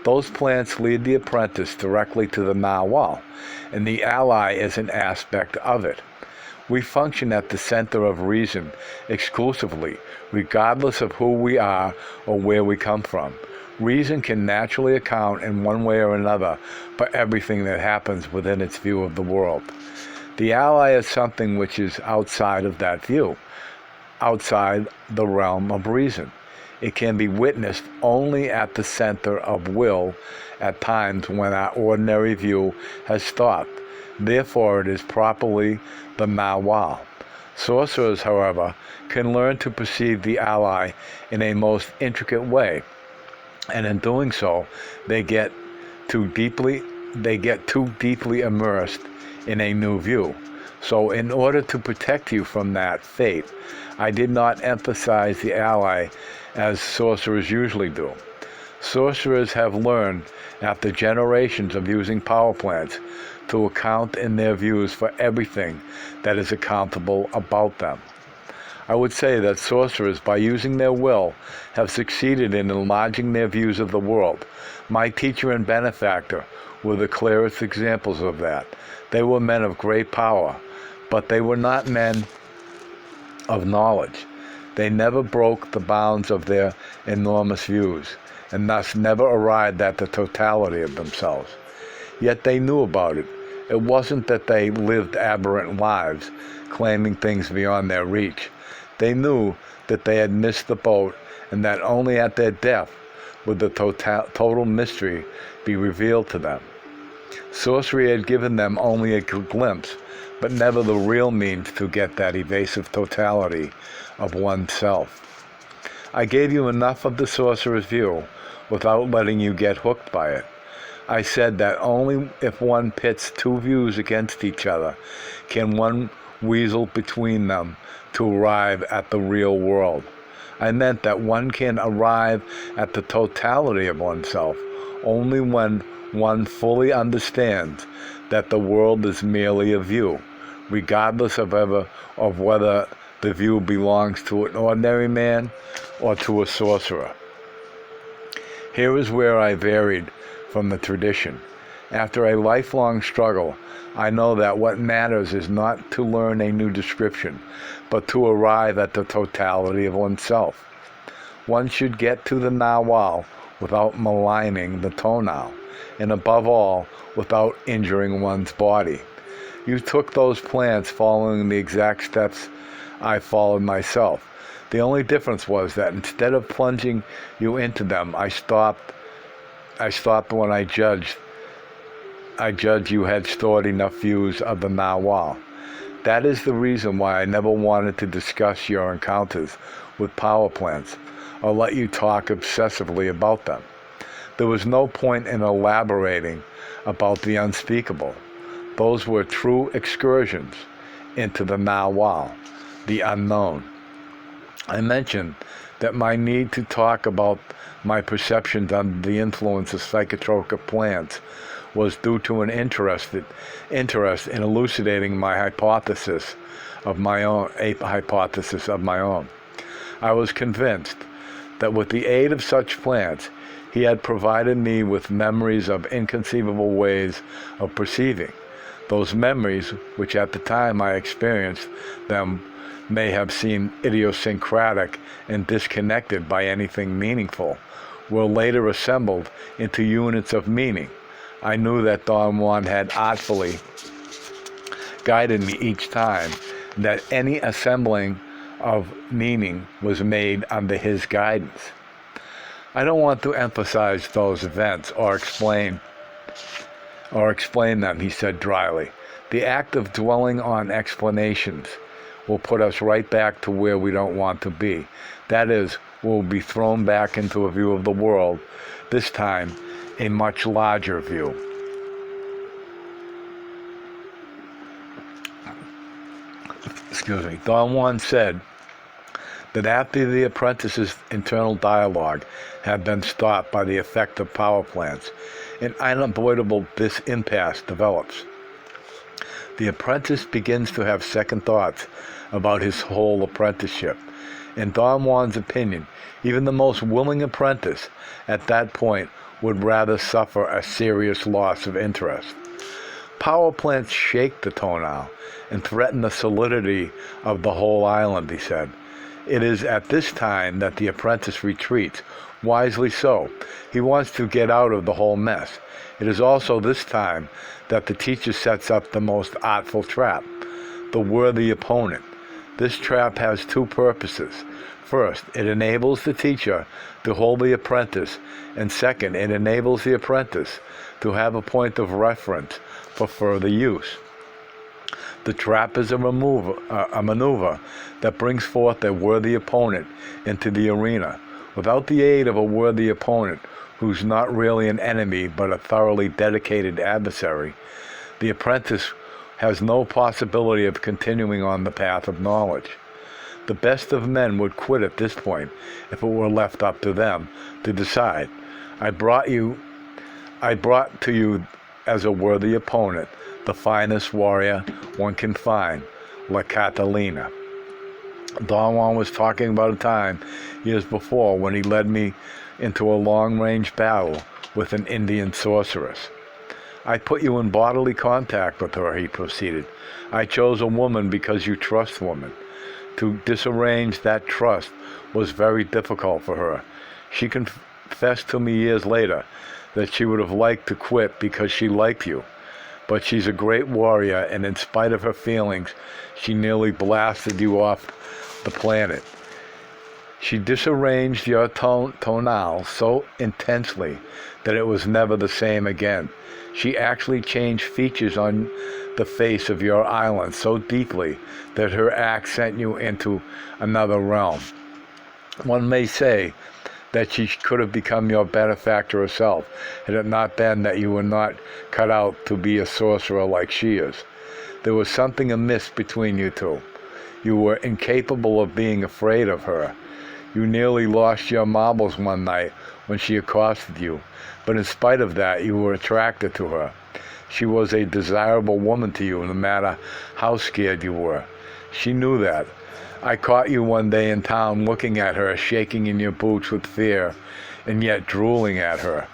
Those plants lead the apprentice directly to the narwhal, and the ally is an aspect of it. We function at the center of reason exclusively, regardless of who we are or where we come from. Reason can naturally account in one way or another for everything that happens within its view of the world. The ally is something which is outside of that view, outside the realm of reason. It can be witnessed only at the center of will at times when our ordinary view has stopped. Therefore, it is properly the Nawal. Sorcerers, however, can learn to perceive the ally in a most intricate way, and in doing so, they get too deeply immersed in a new view. So in order to protect you from that fate, I did not emphasize the ally as sorcerers usually do. Sorcerers have learned, after generations of using power plants, to account in their views for everything that is accountable about them. I would say that sorcerers, by using their will, have succeeded in enlarging their views of the world. My teacher and benefactor were the clearest examples of that. They were men of great power, but they were not men of knowledge. They never broke the bounds of their enormous views, and thus never arrived at the totality of themselves. Yet they knew about it. It wasn't that they lived aberrant lives, claiming things beyond their reach. They knew that they had missed the boat, and that only at their death would the total mystery be revealed to them. Sorcery had given them only a glimpse, but never the real means to get that evasive totality of oneself. I gave you enough of the sorcerer's view without letting you get hooked by it. I said that only if one pits two views against each other can one weasel between them to arrive at the real world. I meant that one can arrive at the totality of oneself only when one fully understands that the world is merely a view, regardless of whether the view belongs to an ordinary man or to a sorcerer. Here is where I varied from the tradition. After a lifelong struggle, I know that what matters is not to learn a new description, but to arrive at the totality of oneself. One should get to the Nawal without maligning the tonal, and above all, without injuring one's body. You took those plants following the exact steps I followed myself. The only difference was that instead of plunging you into them, I stopped when I judged you had stored enough views of the Nawal. That is the reason why I never wanted to discuss your encounters with power plants or let you talk obsessively about them. There was no point in elaborating about the unspeakable. Those were true excursions into the Nawal, the unknown. I mentioned that my need to talk about my perceptions under the influence of psychotropic plants was due to an interest in elucidating my hypothesis of my own. I was convinced that with the aid of such plants, he had provided me with memories of inconceivable ways of perceiving. Those memories, which at the time I experienced them, may have seemed idiosyncratic and disconnected by anything meaningful, were later assembled into units of meaning. I knew that Don Juan had artfully guided me each time, that any assembling of meaning was made under his guidance. I don't want to emphasize those events or explain them, he said dryly. The act of dwelling on explanations will put us right back to where we don't want to be. That is, we'll be thrown back into a view of the world, this time a much larger view. Don Juan said that after the apprentice's internal dialogue had been stopped by the effect of power plants, an unavoidable impasse develops. The apprentice begins to have second thoughts about his whole apprenticeship. In Don Juan's opinion, even the most willing apprentice at that point would rather suffer a serious loss of interest. Power plants shake the tonal and threaten the solidity of the whole island, he said. It is at this time that the apprentice retreats, wisely so. He wants to get out of the whole mess. It is also this time that the teacher sets up the most artful trap, the worthy opponent. This trap has two purposes. First, it enables the teacher to hold the apprentice, and second, it enables the apprentice to have a point of reference for further use. The trap is a maneuver that brings forth a worthy opponent into the arena. Without the aid of a worthy opponent, who's not really an enemy but a thoroughly dedicated adversary, the apprentice has no possibility of continuing on the path of knowledge. The best of men would quit at this point if it were left up to them to decide. I brought to you as a worthy opponent the finest warrior one can find, La Catalina. Don Juan was talking about a time years before when he led me into a long-range battle with an Indian sorceress. I put you in bodily contact with her, he proceeded. I chose a woman because you trust women. To disarrange that trust was very difficult for her. She confessed to me years later that she would have liked to quit because she liked you. But she's a great warrior, and in spite of her feelings, she nearly blasted you off the planet. She disarranged your tonal so intensely that it was never the same again. She actually changed features on the face of your island so deeply that her act sent you into another realm. One may say that she could have become your benefactor herself, had it not been that you were not cut out to be a sorcerer like she is. There was something amiss between you two. You were incapable of being afraid of her. You nearly lost your marbles one night when she accosted you, but in spite of that, you were attracted to her. She was a desirable woman to you, no matter how scared you were. She knew that. I caught you one day in town looking at her, shaking in your boots with fear, and yet drooling at her.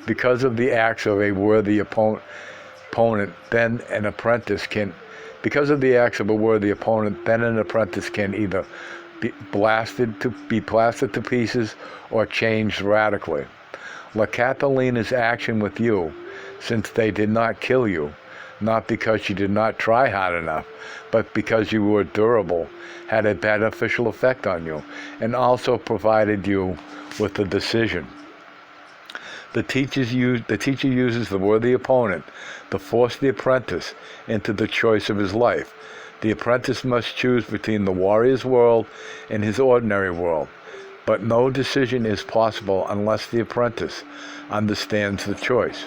Because of the acts of a worthy opponent, then an apprentice can either be blasted to pieces or changed radically. La Catalina's action with you, since they did not kill you, not because you did not try hard enough, but because you were durable, had a beneficial effect on you, and also provided you with the decision. The teacher uses the worthy opponent to force the apprentice into the choice of his life. The apprentice must choose between the warrior's world and his ordinary world, but no decision is possible unless the apprentice understands the choice.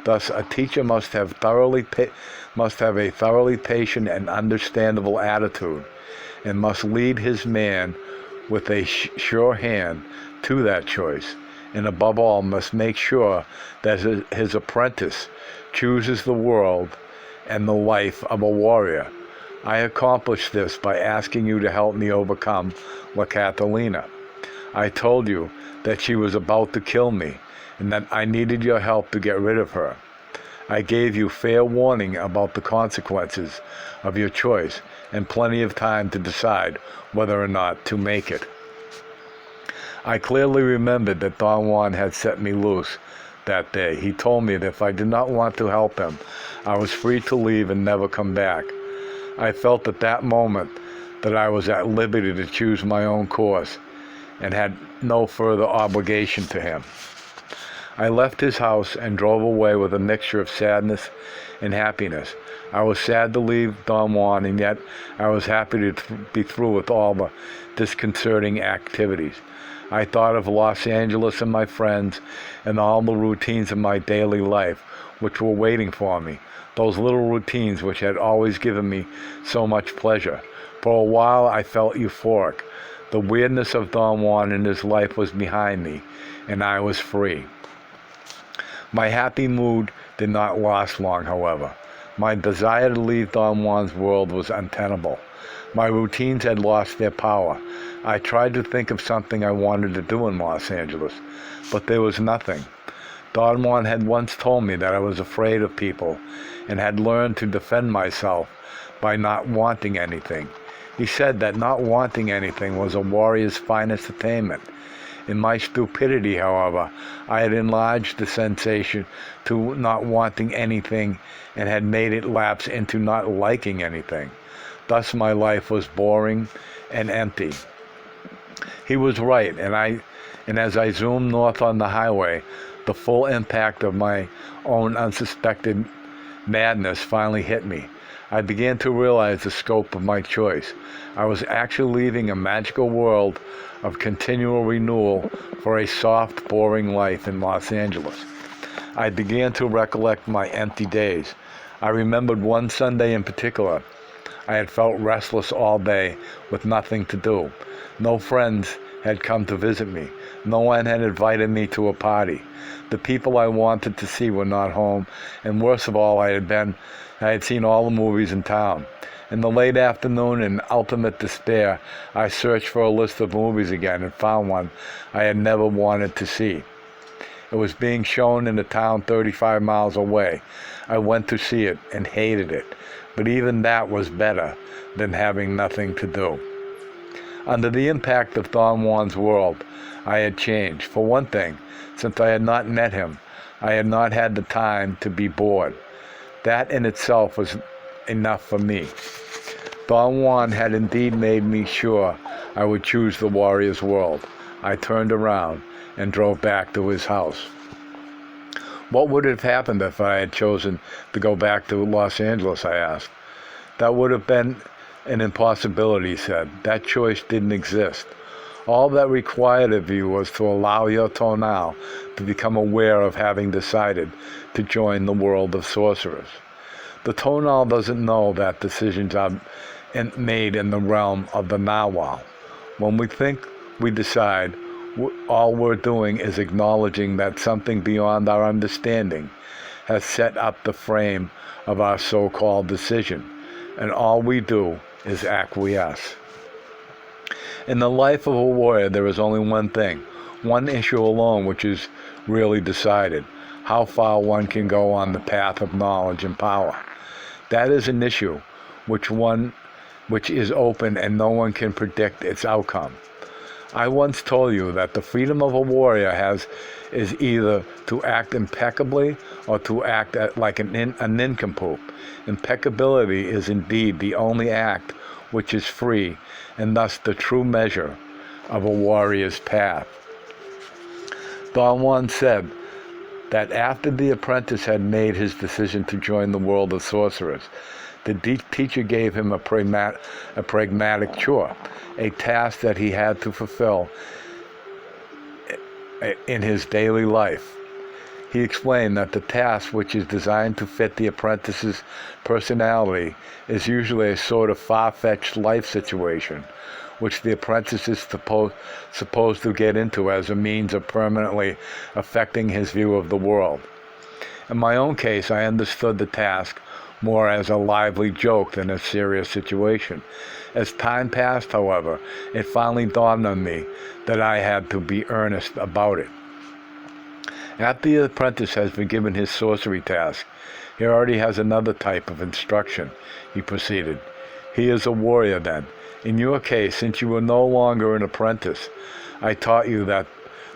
Thus, a teacher must have a thoroughly patient and understandable attitude, and must lead his man with a sure hand to that choice, and above all must make sure that his apprentice chooses the world and the life of a warrior. I accomplished this by asking you to help me overcome La Catalina. I told you that she was about to kill me, and that I needed your help to get rid of her. I gave you fair warning about the consequences of your choice, and plenty of time to decide whether or not to make it. I clearly remembered that Don Juan had set me loose that day. He told me that if I did not want to help him, I was free to leave and never come back. I felt at that moment that I was at liberty to choose my own course and had no further obligation to him. I left his house and drove away with a mixture of sadness and happiness. I was sad to leave Don Juan, and yet I was happy to be through with all the disconcerting activities. I thought of Los Angeles and my friends and all the routines of my daily life which were waiting for me, those little routines which had always given me so much pleasure. For a while I felt euphoric. The weirdness of Don Juan and his life was behind me, and I was free. My happy mood did not last long, however. My desire to leave Don Juan's world was untenable. My routines had lost their power. I tried to think of something I wanted to do in Los Angeles, but there was nothing. Don Juan had once told me that I was afraid of people and had learned to defend myself by not wanting anything. He said that not wanting anything was a warrior's finest attainment. In my stupidity, however, I had enlarged the sensation to not wanting anything and had made it lapse into not liking anything. Thus my life was boring and empty. He was right, and as I zoomed north on the highway, the full impact of my own unsuspected madness finally hit me. I began to realize the scope of my choice. I was actually leaving a magical world of continual renewal for a soft, boring life in Los Angeles. I began to recollect my empty days. I remembered one Sunday in particular. I had felt restless all day with nothing to do. No friends had come to visit me. No one had invited me to a party. The people I wanted to see were not home, and worst of all, I had seen all the movies in town. In the late afternoon, in ultimate despair, I searched for a list of movies again and found one I had never wanted to see. It was being shown in a town 35 miles away. I went to see it and hated it, but even that was better than having nothing to do. Under the impact of Don Juan's world, I had changed. For one thing, since I had not met him, I had not had the time to be bored. That in itself was enough for me. Don Juan had indeed made me sure I would choose the warrior's world. I turned around and drove back to his house. What would have happened if I had chosen to go back to Los Angeles, I asked. That would have been an impossibility, he said. That choice didn't exist. All that required of you was to allow your tonal to become aware of having decided to join the world of sorcerers. The tonal doesn't know that decisions are made in the realm of the narwhal. When we think we decide, all we're doing is acknowledging that something beyond our understanding has set up the frame of our so-called decision, and all we do is acquiesce. In the life of a warrior, there is only one thing, one issue alone which is really decided: how far one can go on the path of knowledge and power. That is an issue which is open and no one can predict its outcome. I once told you that the freedom of a warrior is either to act impeccably or to act like a nincompoop. Impeccability is indeed the only act which is free, and thus the true measure of a warrior's path. Don Juan said that after the apprentice had made his decision to join the world of sorcerers, the teacher gave him a pragmatic chore, a task that he had to fulfill in his daily life. He explained that the task, which is designed to fit the apprentice's personality, is usually a sort of far-fetched life situation, which the apprentice is supposed to get into as a means of permanently affecting his view of the world. In my own case, I understood the task more as a lively joke than a serious situation. As time passed, however, it finally dawned on me that I had to be earnest about it. After the apprentice has been given his sorcery task, he already has another type of instruction, he proceeded. He is a warrior then. In your case, since you were no longer an apprentice, I taught you that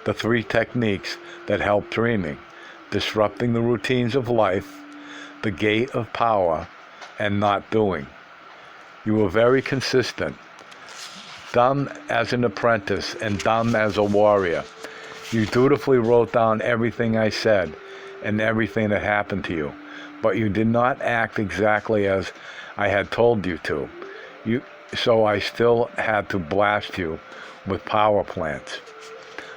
the three techniques that help dreaming: disrupting the routines of life, the gate of power, and not doing. You were very consistent, dumb as an apprentice and dumb as a warrior. You dutifully wrote down everything I said and everything that happened to you, but you did not act exactly as I had told you to. So I still had to blast you with power plants.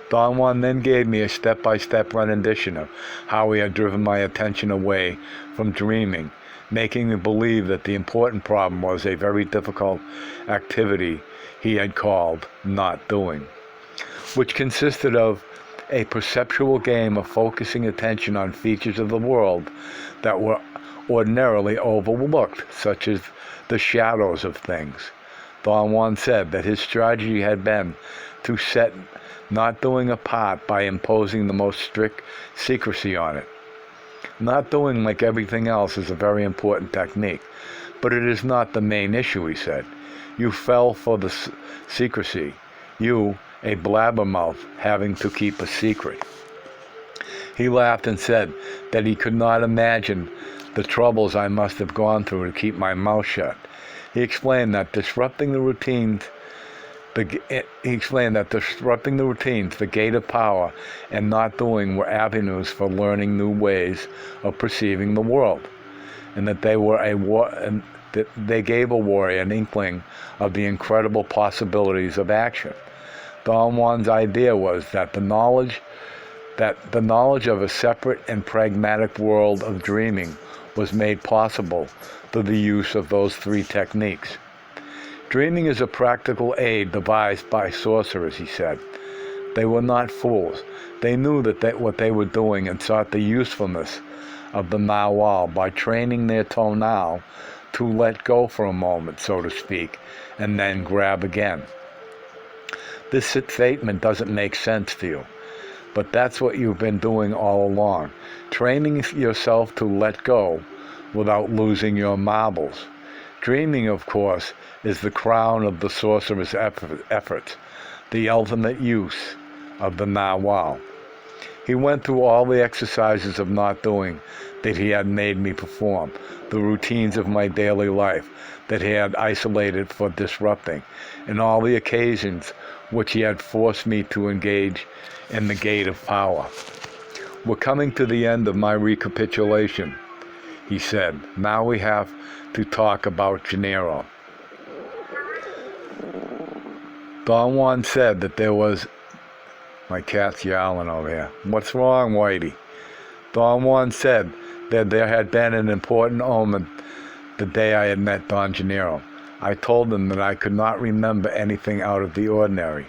Don Juan then gave me a step-by-step rendition of how he had driven my attention away from dreaming, making me believe that the important problem was a very difficult activity he had called not doing, which consisted of a perceptual game of focusing attention on features of the world that were ordinarily overlooked, such as the shadows of things. Don Juan said that his strategy had been to set not doing apart by imposing the most strict secrecy on it. Not doing, like everything else, is a very important technique, but it is not the main issue, he said. You fell for the secrecy. You, a blabbermouth, having to keep a secret. He laughed and said that he could not imagine the troubles I must have gone through to keep my mouth shut. He explained that disrupting the routines, the gate of power, and not doing were avenues for learning new ways of perceiving the world, and that they gave a warrior an inkling of the incredible possibilities of action. Don Juan's idea was that the knowledge of a separate and pragmatic world of dreaming was made possible through the use of those three techniques. Dreaming is a practical aid devised by sorcerers, he said. They were not fools. They knew what they were doing and sought the usefulness of the narwhal by training their tonal to let go for a moment, so to speak, and then grab again. This statement doesn't make sense to you, but that's what you've been doing all along, training yourself to let go without losing your marbles. Dreaming, of course, is the crown of the sorcerer's efforts, the ultimate use of the narwhal. He went through all the exercises of not doing that he had made me perform, the routines of my daily life that he had isolated for disrupting, and all the occasions which he had forced me to engage in the gate of power. We're coming to the end of my recapitulation, he said. Now we have to talk about Gennaro. Don Juan said that there was... My cat's yowling over here. What's wrong, Whitey? Don Juan said that there had been an important omen the day I had met Don Gennaro. I told him that I could not remember anything out of the ordinary.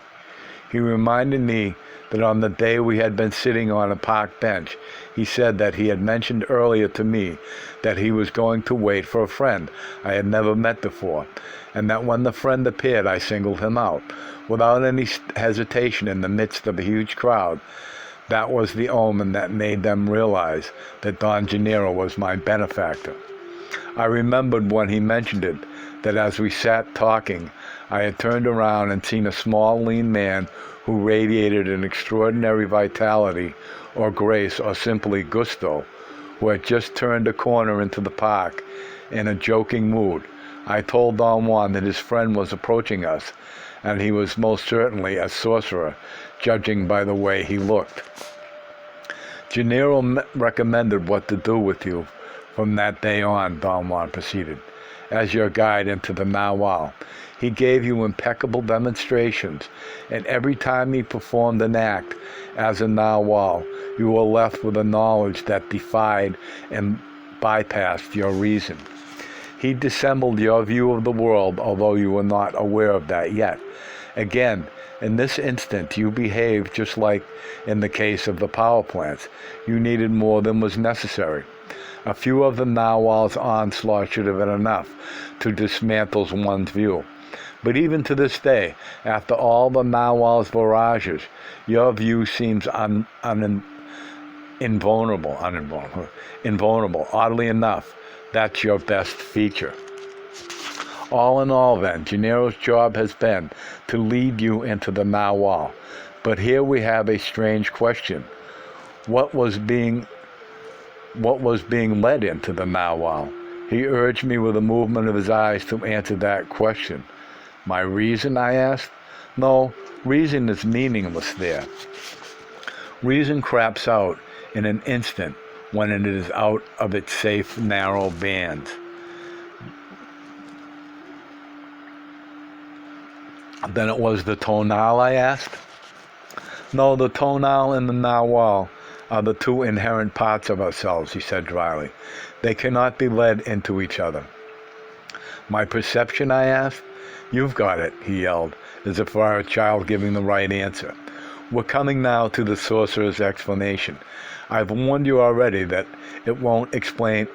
He reminded me that on the day we had been sitting on a park bench, he said that he had mentioned earlier to me that he was going to wait for a friend I had never met before, and that when the friend appeared, I singled him out, without any hesitation in the midst of a huge crowd. That was the omen that made them realize that Don Gennaro was my benefactor. I remembered when he mentioned it, that as we sat talking, I had turned around and seen a small, lean man who radiated an extraordinary vitality or grace or simply gusto, who had just turned a corner into the park in a joking mood. I told Don Juan that his friend was approaching us, and he was most certainly a sorcerer, judging by the way he looked. Gennaro recommended what to do with you from that day on, Don Juan proceeded, as your guide into the narwhal. He gave you impeccable demonstrations, and every time he performed an act as a narwhal, you were left with a knowledge that defied and bypassed your reason. He dissembled your view of the world, although you were not aware of that yet. Again, in this instant, you behaved just like in the case of the power plants. You needed more than was necessary. A few of the narwhal's onslaught should have been enough to dismantle one's view. But even to this day, after all the narwhal's barrages, your view seems invulnerable. Oddly enough, that's your best feature. All in all, then, Gennaro's job has been to lead you into the narwhal. But here we have a strange question. What was being led into the narwhal? He urged me with a movement of his eyes to answer that question. My reason, I asked? No, reason is meaningless there. Reason craps out in an instant when it is out of its safe, narrow bands. Then it was the tonal, I asked? No, the tonal and the narwhal are the two inherent parts of ourselves, he said dryly. They cannot be led into each other. My perception, I asked? You've got it, he yelled, as if I were a child giving the right answer. We're coming now to the sorcerer's explanation. I've warned you already that it won't explain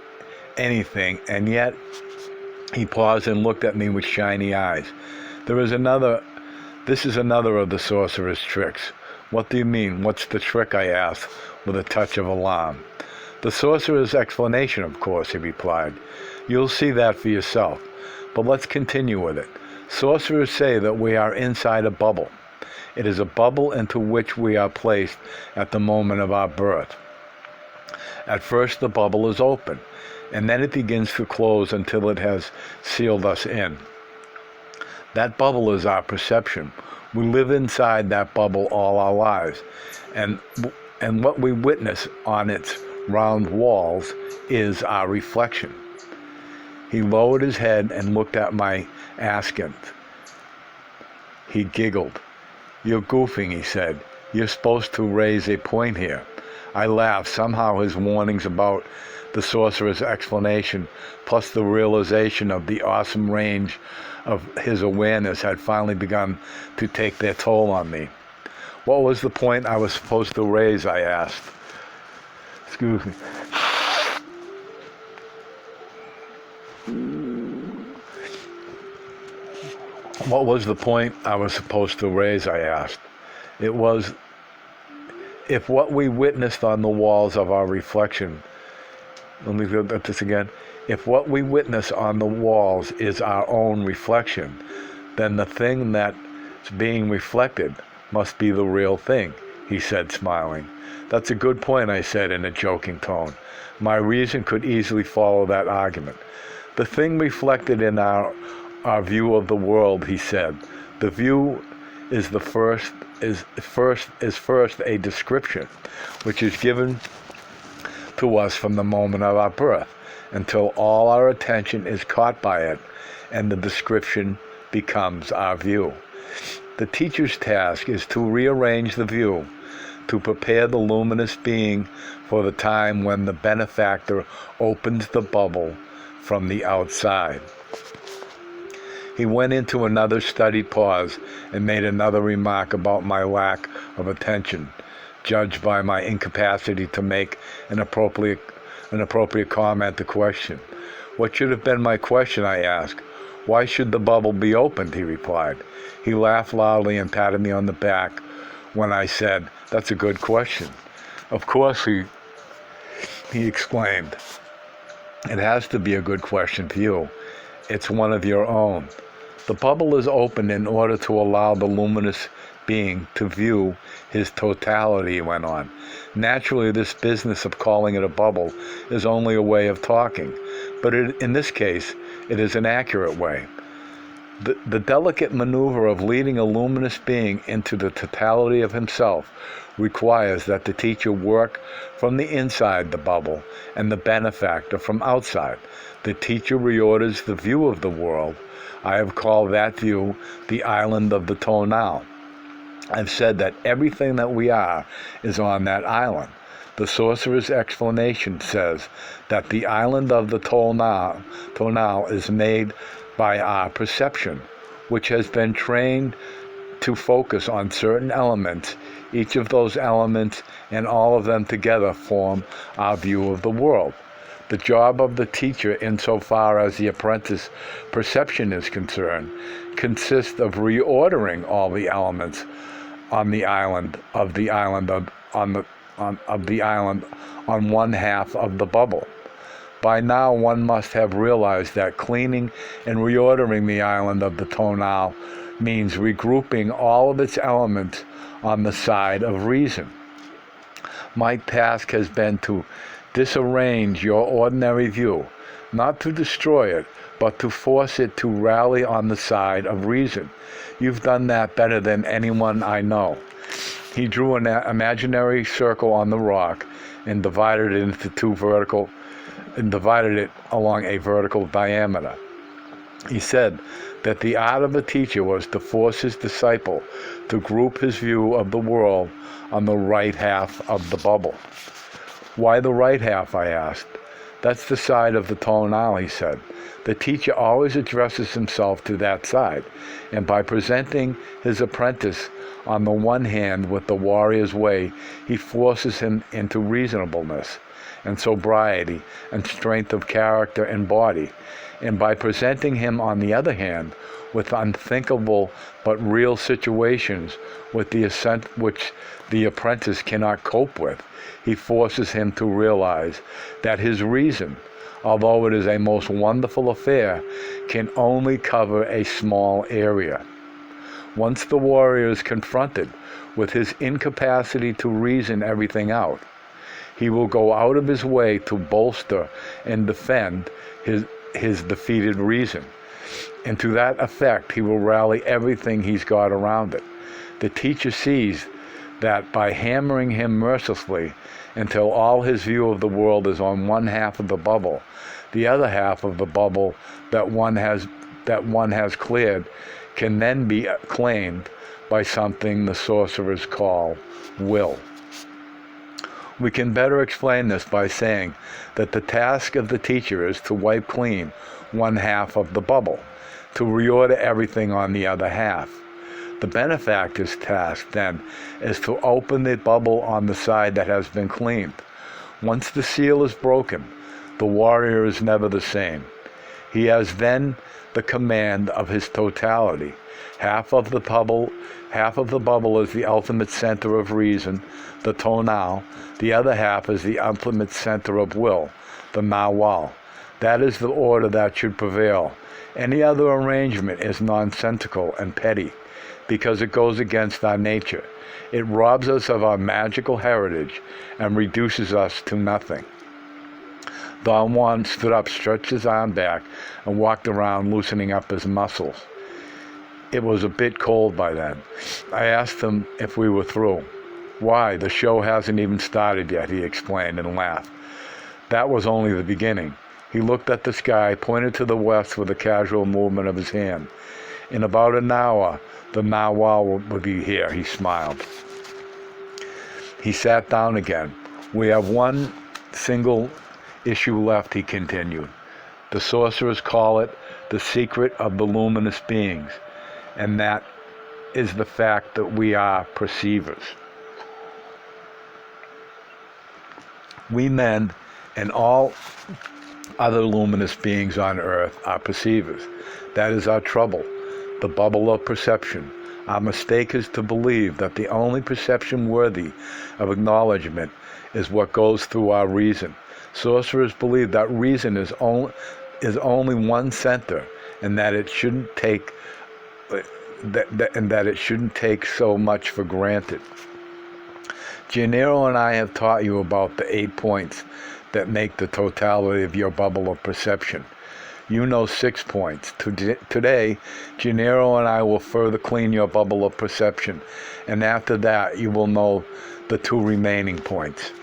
anything, and yet... He paused and looked at me with shiny eyes. This is another of the sorcerer's tricks. What do you mean? What's the trick? I asked, with a touch of alarm. The sorcerer's explanation, of course, he replied. You'll see that for yourself. But let's continue with it. Sorcerers say that we are inside a bubble. It is a bubble into which we are placed at the moment of our birth. At first the bubble is open, and then it begins to close until it has sealed us in. That bubble is our perception. We live inside that bubble all our lives, and what we witness on its round walls is our reflection. He lowered his head and looked at my askance. He giggled. "You're goofing," he said. "You're supposed to raise a point here." I laughed. Somehow his warnings about the sorcerer's explanation, plus the realization of the awesome range of his awareness, had finally begun to take their toll on me. "What was the point I was supposed to raise?" I asked. Excuse me. "What was the point I was supposed to raise?" I asked. It was, if what we witnessed on the walls of our reflection, let me read this again. If what we witness on the walls is our own reflection, then the thing that's being reflected must be the real thing, he said, smiling. "That's a good point," I said in a joking tone. My reason could easily follow that argument. "The thing reflected in our view of the world," he said. "The view is first a description, which is given to us from the moment of our birth, until all our attention is caught by it, and the description becomes our view. The teacher's task is to rearrange the view, to prepare the luminous being for the time when the benefactor opens the bubble from the outside." He went into another studied pause and made another remark about my lack of attention, judged by my incapacity to make an appropriate comment to question. "What should have been my question?" I asked. "Why should the bubble be opened?" he replied. He laughed loudly and patted me on the back when I said, "That's a good question." "Of course," he exclaimed. "It has to be a good question for you. It's one of your own. The bubble is opened in order to allow the luminous being to view his totality," he went on. "Naturally, this business of calling it a bubble is only a way of talking, but in this case, it is an accurate way. The delicate maneuver of leading a luminous being into the totality of himself requires that the teacher work from the inside the bubble and the benefactor from outside. The teacher reorders the view of the world. I have called that view the island of the tonal. I've said that everything that we are is on that island. The sorcerer's explanation says that the island of the tonal is made by our perception, which has been trained to focus on certain elements. Each of those elements and all of them together form our view of the world. The job of the teacher, insofar as the apprentice perception is concerned, consists of reordering all the elements on the island of the island on one half of the bubble. By now, one must have realized that cleaning and reordering the island of the tonal means regrouping all of its elements on the side of reason. My task has been to disarrange your ordinary view, not to destroy it, but to force it to rally on the side of reason. You've done that better than anyone I know." He drew an imaginary circle on the rock and divided it along a vertical diameter. He said that the art of a teacher was to force his disciple to group his view of the world on the right half of the bubble. "Why the right half?" I asked. "That's the side of the tonal," he said. "The teacher always addresses himself to that side, and by presenting his apprentice on the one hand with the warrior's way, he forces him into reasonableness and sobriety and strength of character and body, and by presenting him on the other hand with unthinkable but real situations with the assent which the apprentice cannot cope with, he forces him to realize that his reason, although it is a most wonderful affair, can only cover a small area. Once the warrior is confronted with his incapacity to reason everything out, he will go out of his way to bolster and defend his defeated reason. And to that effect, he will rally everything he's got around it. The teacher sees that by hammering him mercilessly until all his view of the world is on one half of the bubble, the other half of the bubble that one has cleared can then be claimed by something the sorcerers call will. We can better explain this by saying that the task of the teacher is to wipe clean one half of the bubble, to reorder everything on the other half. The benefactor's task, then, is to open the bubble on the side that has been cleaned. Once the seal is broken, the warrior is never the same. He has then the command of his totality. Half of the bubble is the ultimate center of reason, the tonal. The other half is the ultimate center of will, the nawal. That is the order that should prevail. Any other arrangement is nonsensical and petty, because it goes against our nature. It robs us of our magical heritage and reduces us to nothing. Don Juan stood up, stretched his arm back, and walked around, loosening up his muscles. It was a bit cold by then. I asked him if we were through. Why, the show hasn't even started yet, he explained and laughed. That was only the beginning. He looked at the sky, pointed to the west with a casual movement of his hand. In about an hour, the Nawal would be here, he smiled. He sat down again. We have one single issue left, he continued. The sorcerers call it the secret of the luminous beings, and that is the fact that we are perceivers. We men and all other luminous beings on earth are perceivers. That is our trouble, the bubble of perception. Our mistake is to believe that the only perception worthy of acknowledgement is what goes through our reason. Sorcerers believe that reason is only one center, and that it shouldn't take so much for granted. Gennaro and I have taught you about the 8 points that make the totality of your bubble of perception. You know 6 points. Today, Gennaro and I will further clean your bubble of perception, and after that you will know the 2 remaining points.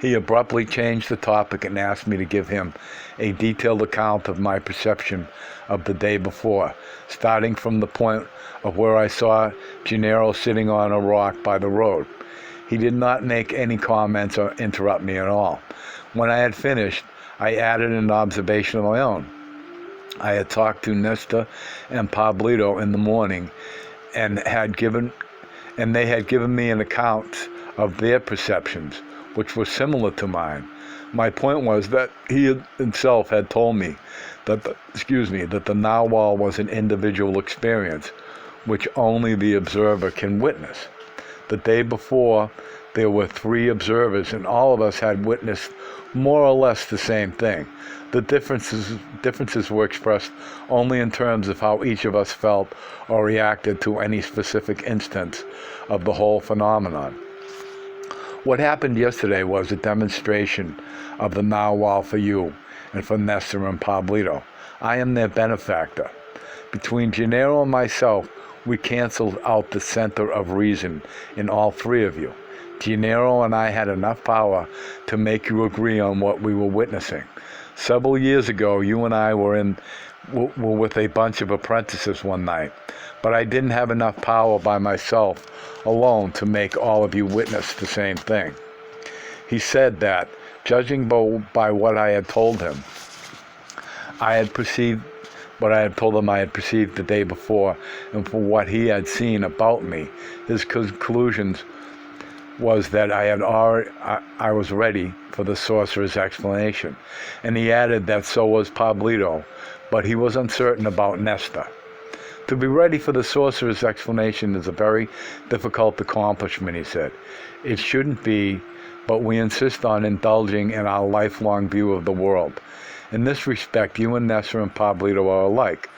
He abruptly changed the topic and asked me to give him a detailed account of my perception of the day before, starting from the point of where I saw Gennaro sitting on a rock by the road. He did not make any comments or interrupt me at all. When I had finished, I added an observation of my own. I had talked to Nesta and Pablito in the morning, and they had given me an account of their perceptions, which were similar to mine. My point was that he himself had told me that the Nawal was an individual experience, which only the observer can witness. The day before, there were 3 observers, and all of us had witnessed more or less the same thing. The differences were expressed only in terms of how each of us felt or reacted to any specific instance of the whole phenomenon. What happened yesterday was a demonstration of the Nawal for you and for Nestor and Pablito. I am their benefactor. Between Gennaro and myself, we canceled out the center of reason in all 3 of you. Gennaro and I had enough power to make you agree on what we were witnessing. Several years ago, you and I were with a bunch of apprentices one night, but I didn't have enough power by myself alone to make all of you witness the same thing. He said that, judging by what I had told him, I had perceived the day before, and for what he had seen about me, his conclusions was that I was ready for the sorcerer's explanation. And he added that so was Pablito, but he was uncertain about Nesta. To be ready for the sorcerer's explanation is a very difficult accomplishment, he said. It shouldn't be, but we insist on indulging in our lifelong view of the world. In this respect, you and Nesta and Pablito are alike.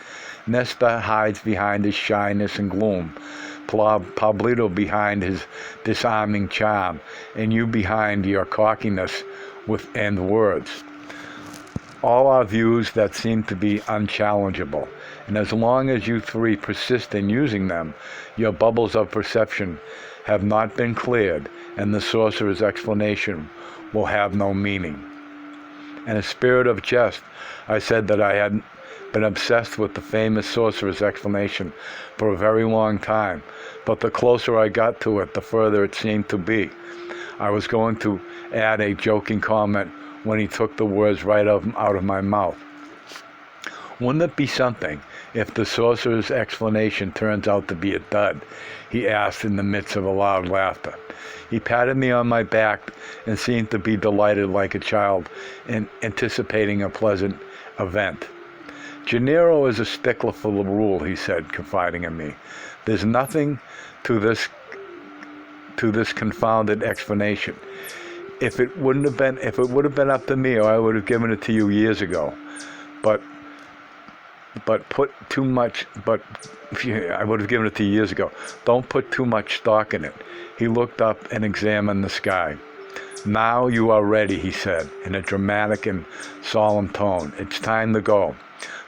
Nesta hides behind his shyness and gloom. Pablito behind his disarming charm, and you behind your cockiness and words. All are views that seem to be unchallengeable, and as long as you three persist in using them, your bubbles of perception have not been cleared, and the sorcerer's explanation will have no meaning. In a spirit of jest, I said that I had been obsessed with the famous sorcerer's explanation for a very long time, but the closer I got to it, the further it seemed to be. I was going to add a joking comment when he took the words right out of my mouth. Wouldn't it be something if the sorcerer's explanation turns out to be a dud? He asked in the midst of a loud laughter. He patted me on my back and seemed to be delighted like a child in anticipating a pleasant event. Gennaro is a stickler for the rule, he said, confiding in me. There's nothing to this confounded explanation. If it would have been up to me, I would have given it to you years ago. I would have given it to you years ago. Don't put too much stock in it. He looked up and examined the sky. Now you are ready, he said, in a dramatic and solemn tone. It's time to go.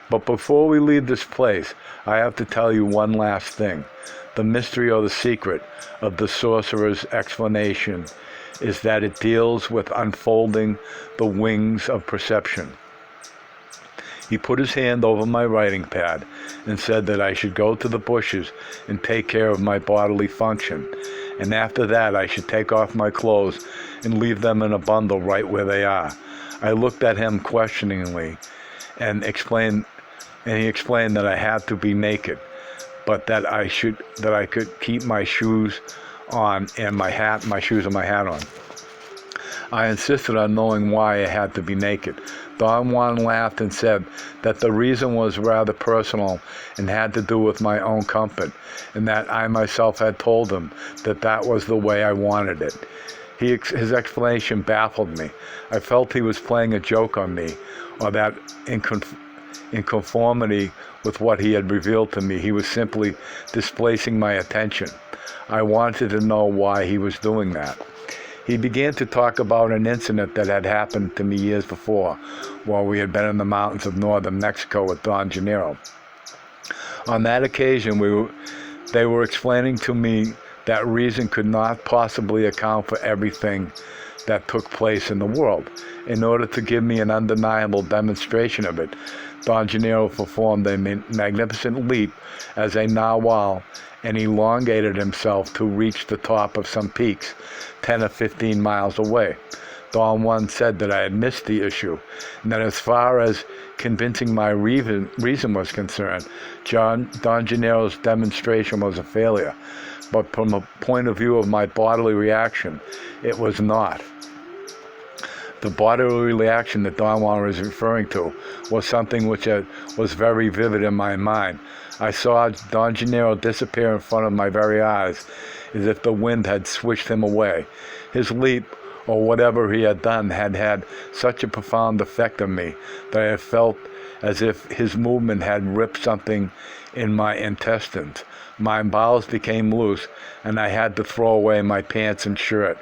But before we leave this place, I have to tell you one last thing. The mystery or the secret of the sorcerer's explanation is that it deals with unfolding the wings of perception. He put his hand over my writing pad and said that I should go to the bushes and take care of my bodily function, and after that I should take off my clothes and leave them in a bundle right where they are. I looked at him questioningly and he explained that I had to be naked, but that I could keep my shoes on and my shoes and my hat on. I insisted on knowing why I had to be naked. Don Juan laughed and said that the reason was rather personal and had to do with my own comfort, and that I myself had told him that that was the way I wanted it. His explanation baffled me. I felt he was playing a joke on me, or that in conformity with what he had revealed to me, he was simply displacing my attention. I wanted to know why he was doing that. He began to talk about an incident that had happened to me years before, while we had been in the mountains of northern Mexico with Don Gennaro. On that occasion, they were explaining to me that reason could not possibly account for everything that took place in the world. In order to give me an undeniable demonstration of it, Don Gennaro performed a magnificent leap as a narwhal and elongated himself to reach the top of some peaks 10 or 15 miles away. Don Juan said that I had missed the issue, and that as far as convincing my reason was concerned, Don Gennaro's demonstration was a failure. But from a point of view of my bodily reaction, it was not. The bodily reaction that Don Juan was referring to was something which was very vivid in my mind. I saw Don Gennaro disappear in front of my very eyes, as if the wind had swished him away. His leap, or whatever he had done, had had such a profound effect on me that I felt as if his movement had ripped something in my intestines. My bowels became loose, and I had to throw away my pants and shirt.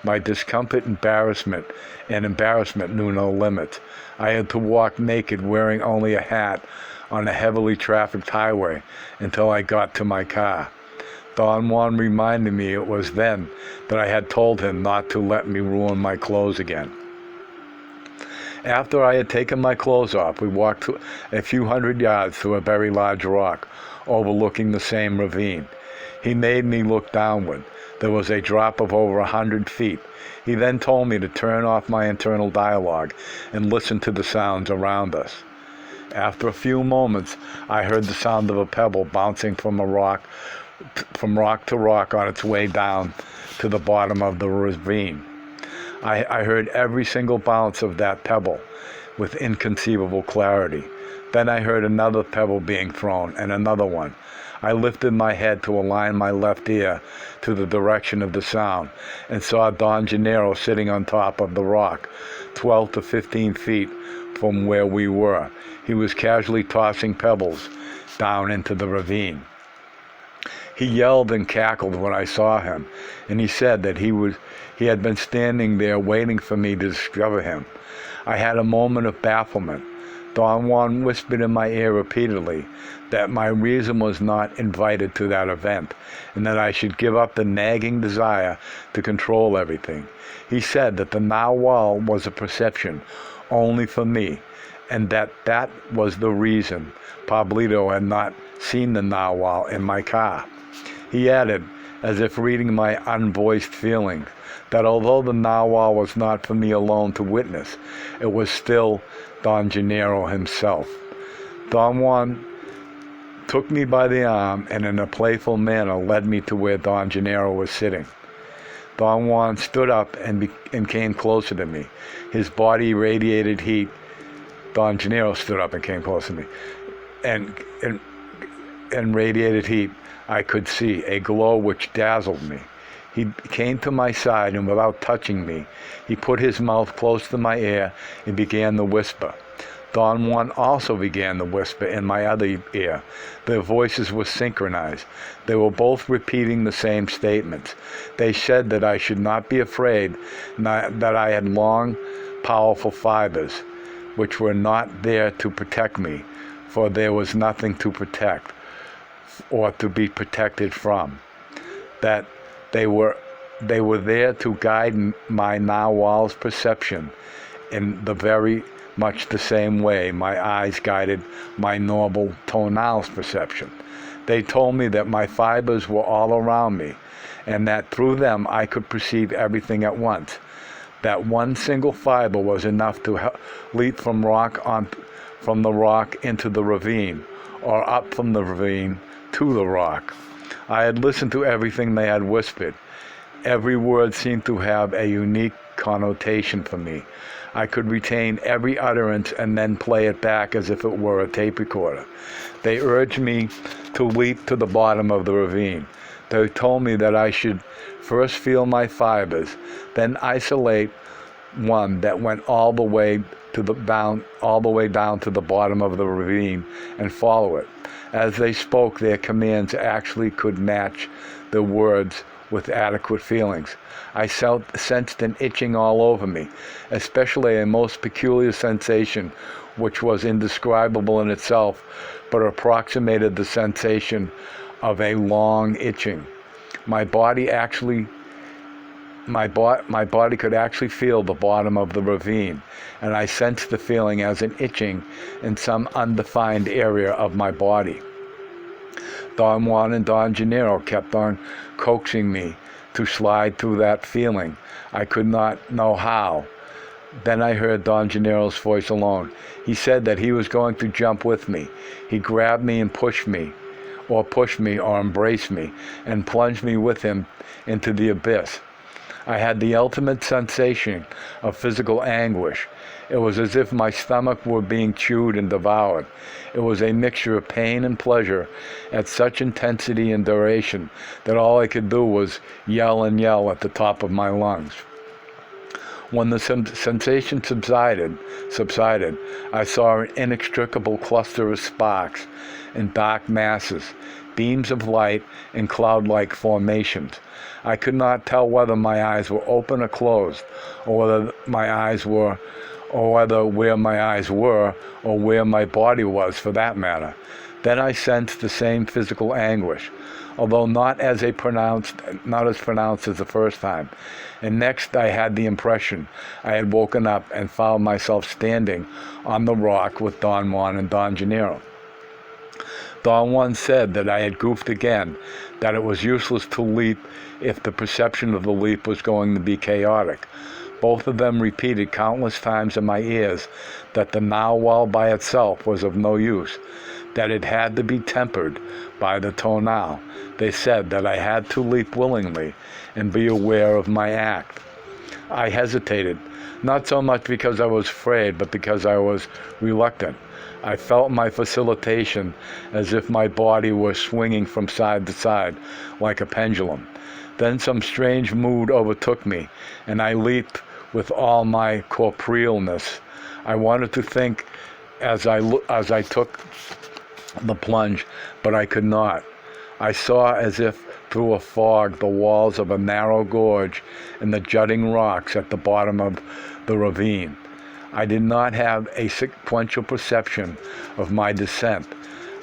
My discomfort and embarrassment knew no limits. I had to walk naked, wearing only a hat, on a heavily trafficked highway until I got to my car. Don Juan reminded me it was then that I had told him not to let me ruin my clothes again. After I had taken my clothes off, we walked a few hundred yards to a very large rock overlooking the same ravine. He made me look downward. There was a drop of over 100 feet. He then told me to turn off my internal dialogue and listen to the sounds around us. After a few moments, I heard the sound of a pebble bouncing from rock to rock on its way down to the bottom of the ravine. I heard every single bounce of that pebble with inconceivable clarity. Then I heard another pebble being thrown, and another one. I lifted my head to align my left ear to the direction of the sound, and saw Don Gennaro sitting on top of the rock, 12 to 15 feet from where we were. He was casually tossing pebbles down into the ravine. He yelled and cackled when I saw him, and he said that he had been standing there waiting for me to discover him. I had a moment of bafflement. Don Juan whispered in my ear repeatedly that my reason was not invited to that event, and that I should give up the nagging desire to control everything. He said that the narwhal was a perception only for me, and that was the reason Pablito had not seen the narwhal in my car. He added, as if reading my unvoiced feelings, that although the narwhal was not for me alone to witness, it was still Don Gennaro himself. Don Juan took me by the arm and in a playful manner led me to where Don Gennaro was sitting. Don Juan stood up and came closer to me. His body radiated heat. Don Gennaro stood up and came closer to me. And radiated heat. I could see a glow which dazzled me. He came to my side, and without touching me, he put his mouth close to my ear and began to whisper. Don Juan also began to whisper in my other ear. Their voices were synchronized. They were both repeating the same statements. They said that I should not be afraid, that I had long, powerful fibers, which were not there to protect me, for there was nothing to protect or to be protected from. That they were there to guide my narwhal's perception in the very much the same way my eyes guided my normal tonal's perception. They told me that my fibers were all around me, and that through them I could perceive everything at once. That one single fiber was enough to leap from the rock into the ravine, or up from the ravine to the rock. I had listened to everything they had whispered. Every word seemed to have a unique connotation for me. I could retain every utterance and then play it back as if it were a tape recorder. They urged me to leap to the bottom of the ravine. They told me that I should first feel my fibers, then isolate one that went all the way down to the bottom of the ravine and follow it. As they spoke, their commands actually could match the words with adequate feelings. I sensed an itching all over me, especially a most peculiar sensation which was indescribable in itself, but approximated the sensation of a long itching. My body could actually feel the bottom of the ravine, and I sensed the feeling as an itching in some undefined area of my body. Don Juan and Don Gennaro kept on coaxing me to slide through that feeling. I could not know how. Then I heard Don Gennaro's voice alone. He said that he was going to jump with me. He grabbed me and pushed me or embraced me and plunged me with him into the abyss. I had the ultimate sensation of physical anguish. It was as if my stomach were being chewed and devoured. It was a mixture of pain and pleasure at such intensity and duration that all I could do was yell and yell at the top of my lungs. When the sensation subsided, I saw an inextricable cluster of sparks and dark masses, beams of light and cloud-like formations. I could not tell whether my eyes were open or closed, or where my eyes were, or where my body was, for that matter. Then I sensed the same physical anguish, although not as pronounced as the first time. And next I had the impression I had woken up and found myself standing on the rock with Don Juan and Don Gennaro. Don Juan said that I had goofed again, that it was useless to leap if the perception of the leap was going to be chaotic. Both of them repeated countless times in my ears that the narwhal by itself was of no use, that it had to be tempered by the tonal. They said that I had to leap willingly and be aware of my act. I hesitated, not so much because I was afraid, but because I was reluctant. I felt my facilitation as if my body were swinging from side to side like a pendulum. Then some strange mood overtook me, and I leaped with all my corporealness. I wanted to think as I took the plunge, but I could not. I saw as if through a fog the walls of a narrow gorge and the jutting rocks at the bottom of the ravine. I did not have a sequential perception of my descent.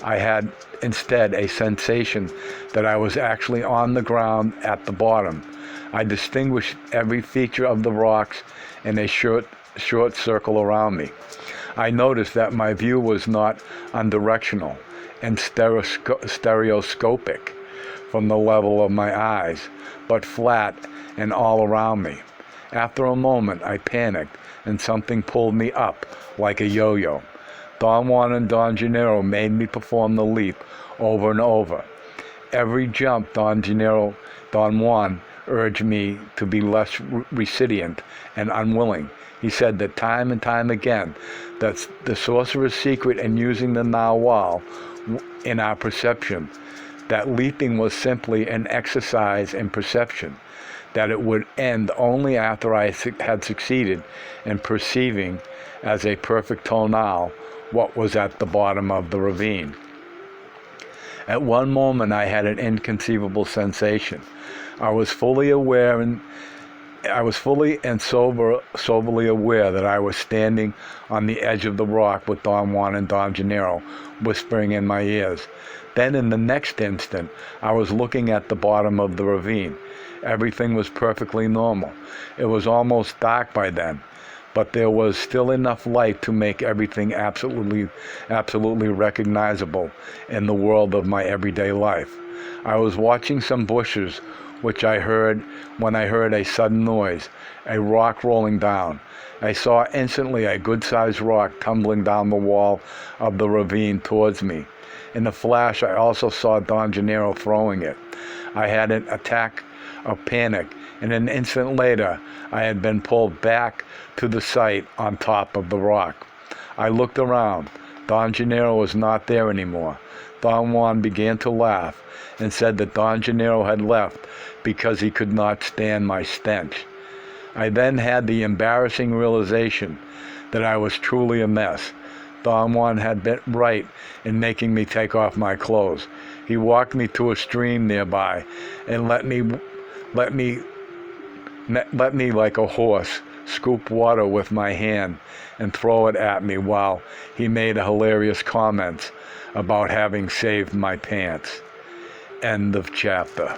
I had instead a sensation that I was actually on the ground at the bottom. I distinguished every feature of the rocks in a short circle around me. I noticed that my view was not unidirectional and stereoscopic from the level of my eyes, but flat and all around me. After a moment, I panicked, and something pulled me up like a yo-yo. Don Juan and Don Gennaro made me perform the leap over and over. Every jump, Don Juan urged me to be less recipient and unwilling. He said that time and time again, that's the sorcerer's secret in using the narwhal in our perception, that leaping was simply an exercise in perception, that it would end only after I had succeeded in perceiving as a perfect tonal what was at the bottom of the ravine. At one moment I had an inconceivable sensation. I was fully and soberly aware that I was standing on the edge of the rock with Don Juan and Don Gennaro whispering in my ears. Then in the next instant, I was looking at the bottom of the ravine. Everything was perfectly normal. It was almost dark by then, but there was still enough light to make everything absolutely recognizable in the world of my everyday life. I was watching some bushes, which I heard when I heard a sudden noise, a rock rolling down. I saw instantly a good-sized rock tumbling down the wall of the ravine towards me. In a flash, I also saw Don Gennaro throwing it. I had an attack of panic, and an instant later, I had been pulled back to the site on top of the rock. I looked around. Don Gennaro was not there anymore. Don Juan began to laugh and said that Don Gennaro had left because he could not stand my stench. I then had the embarrassing realization that I was truly a mess. Don Juan had been right in making me take off my clothes. He walked me to a stream nearby and let me like a horse scoop water with my hand and throw it at me while he made hilarious comments about having saved my pants. End of chapter.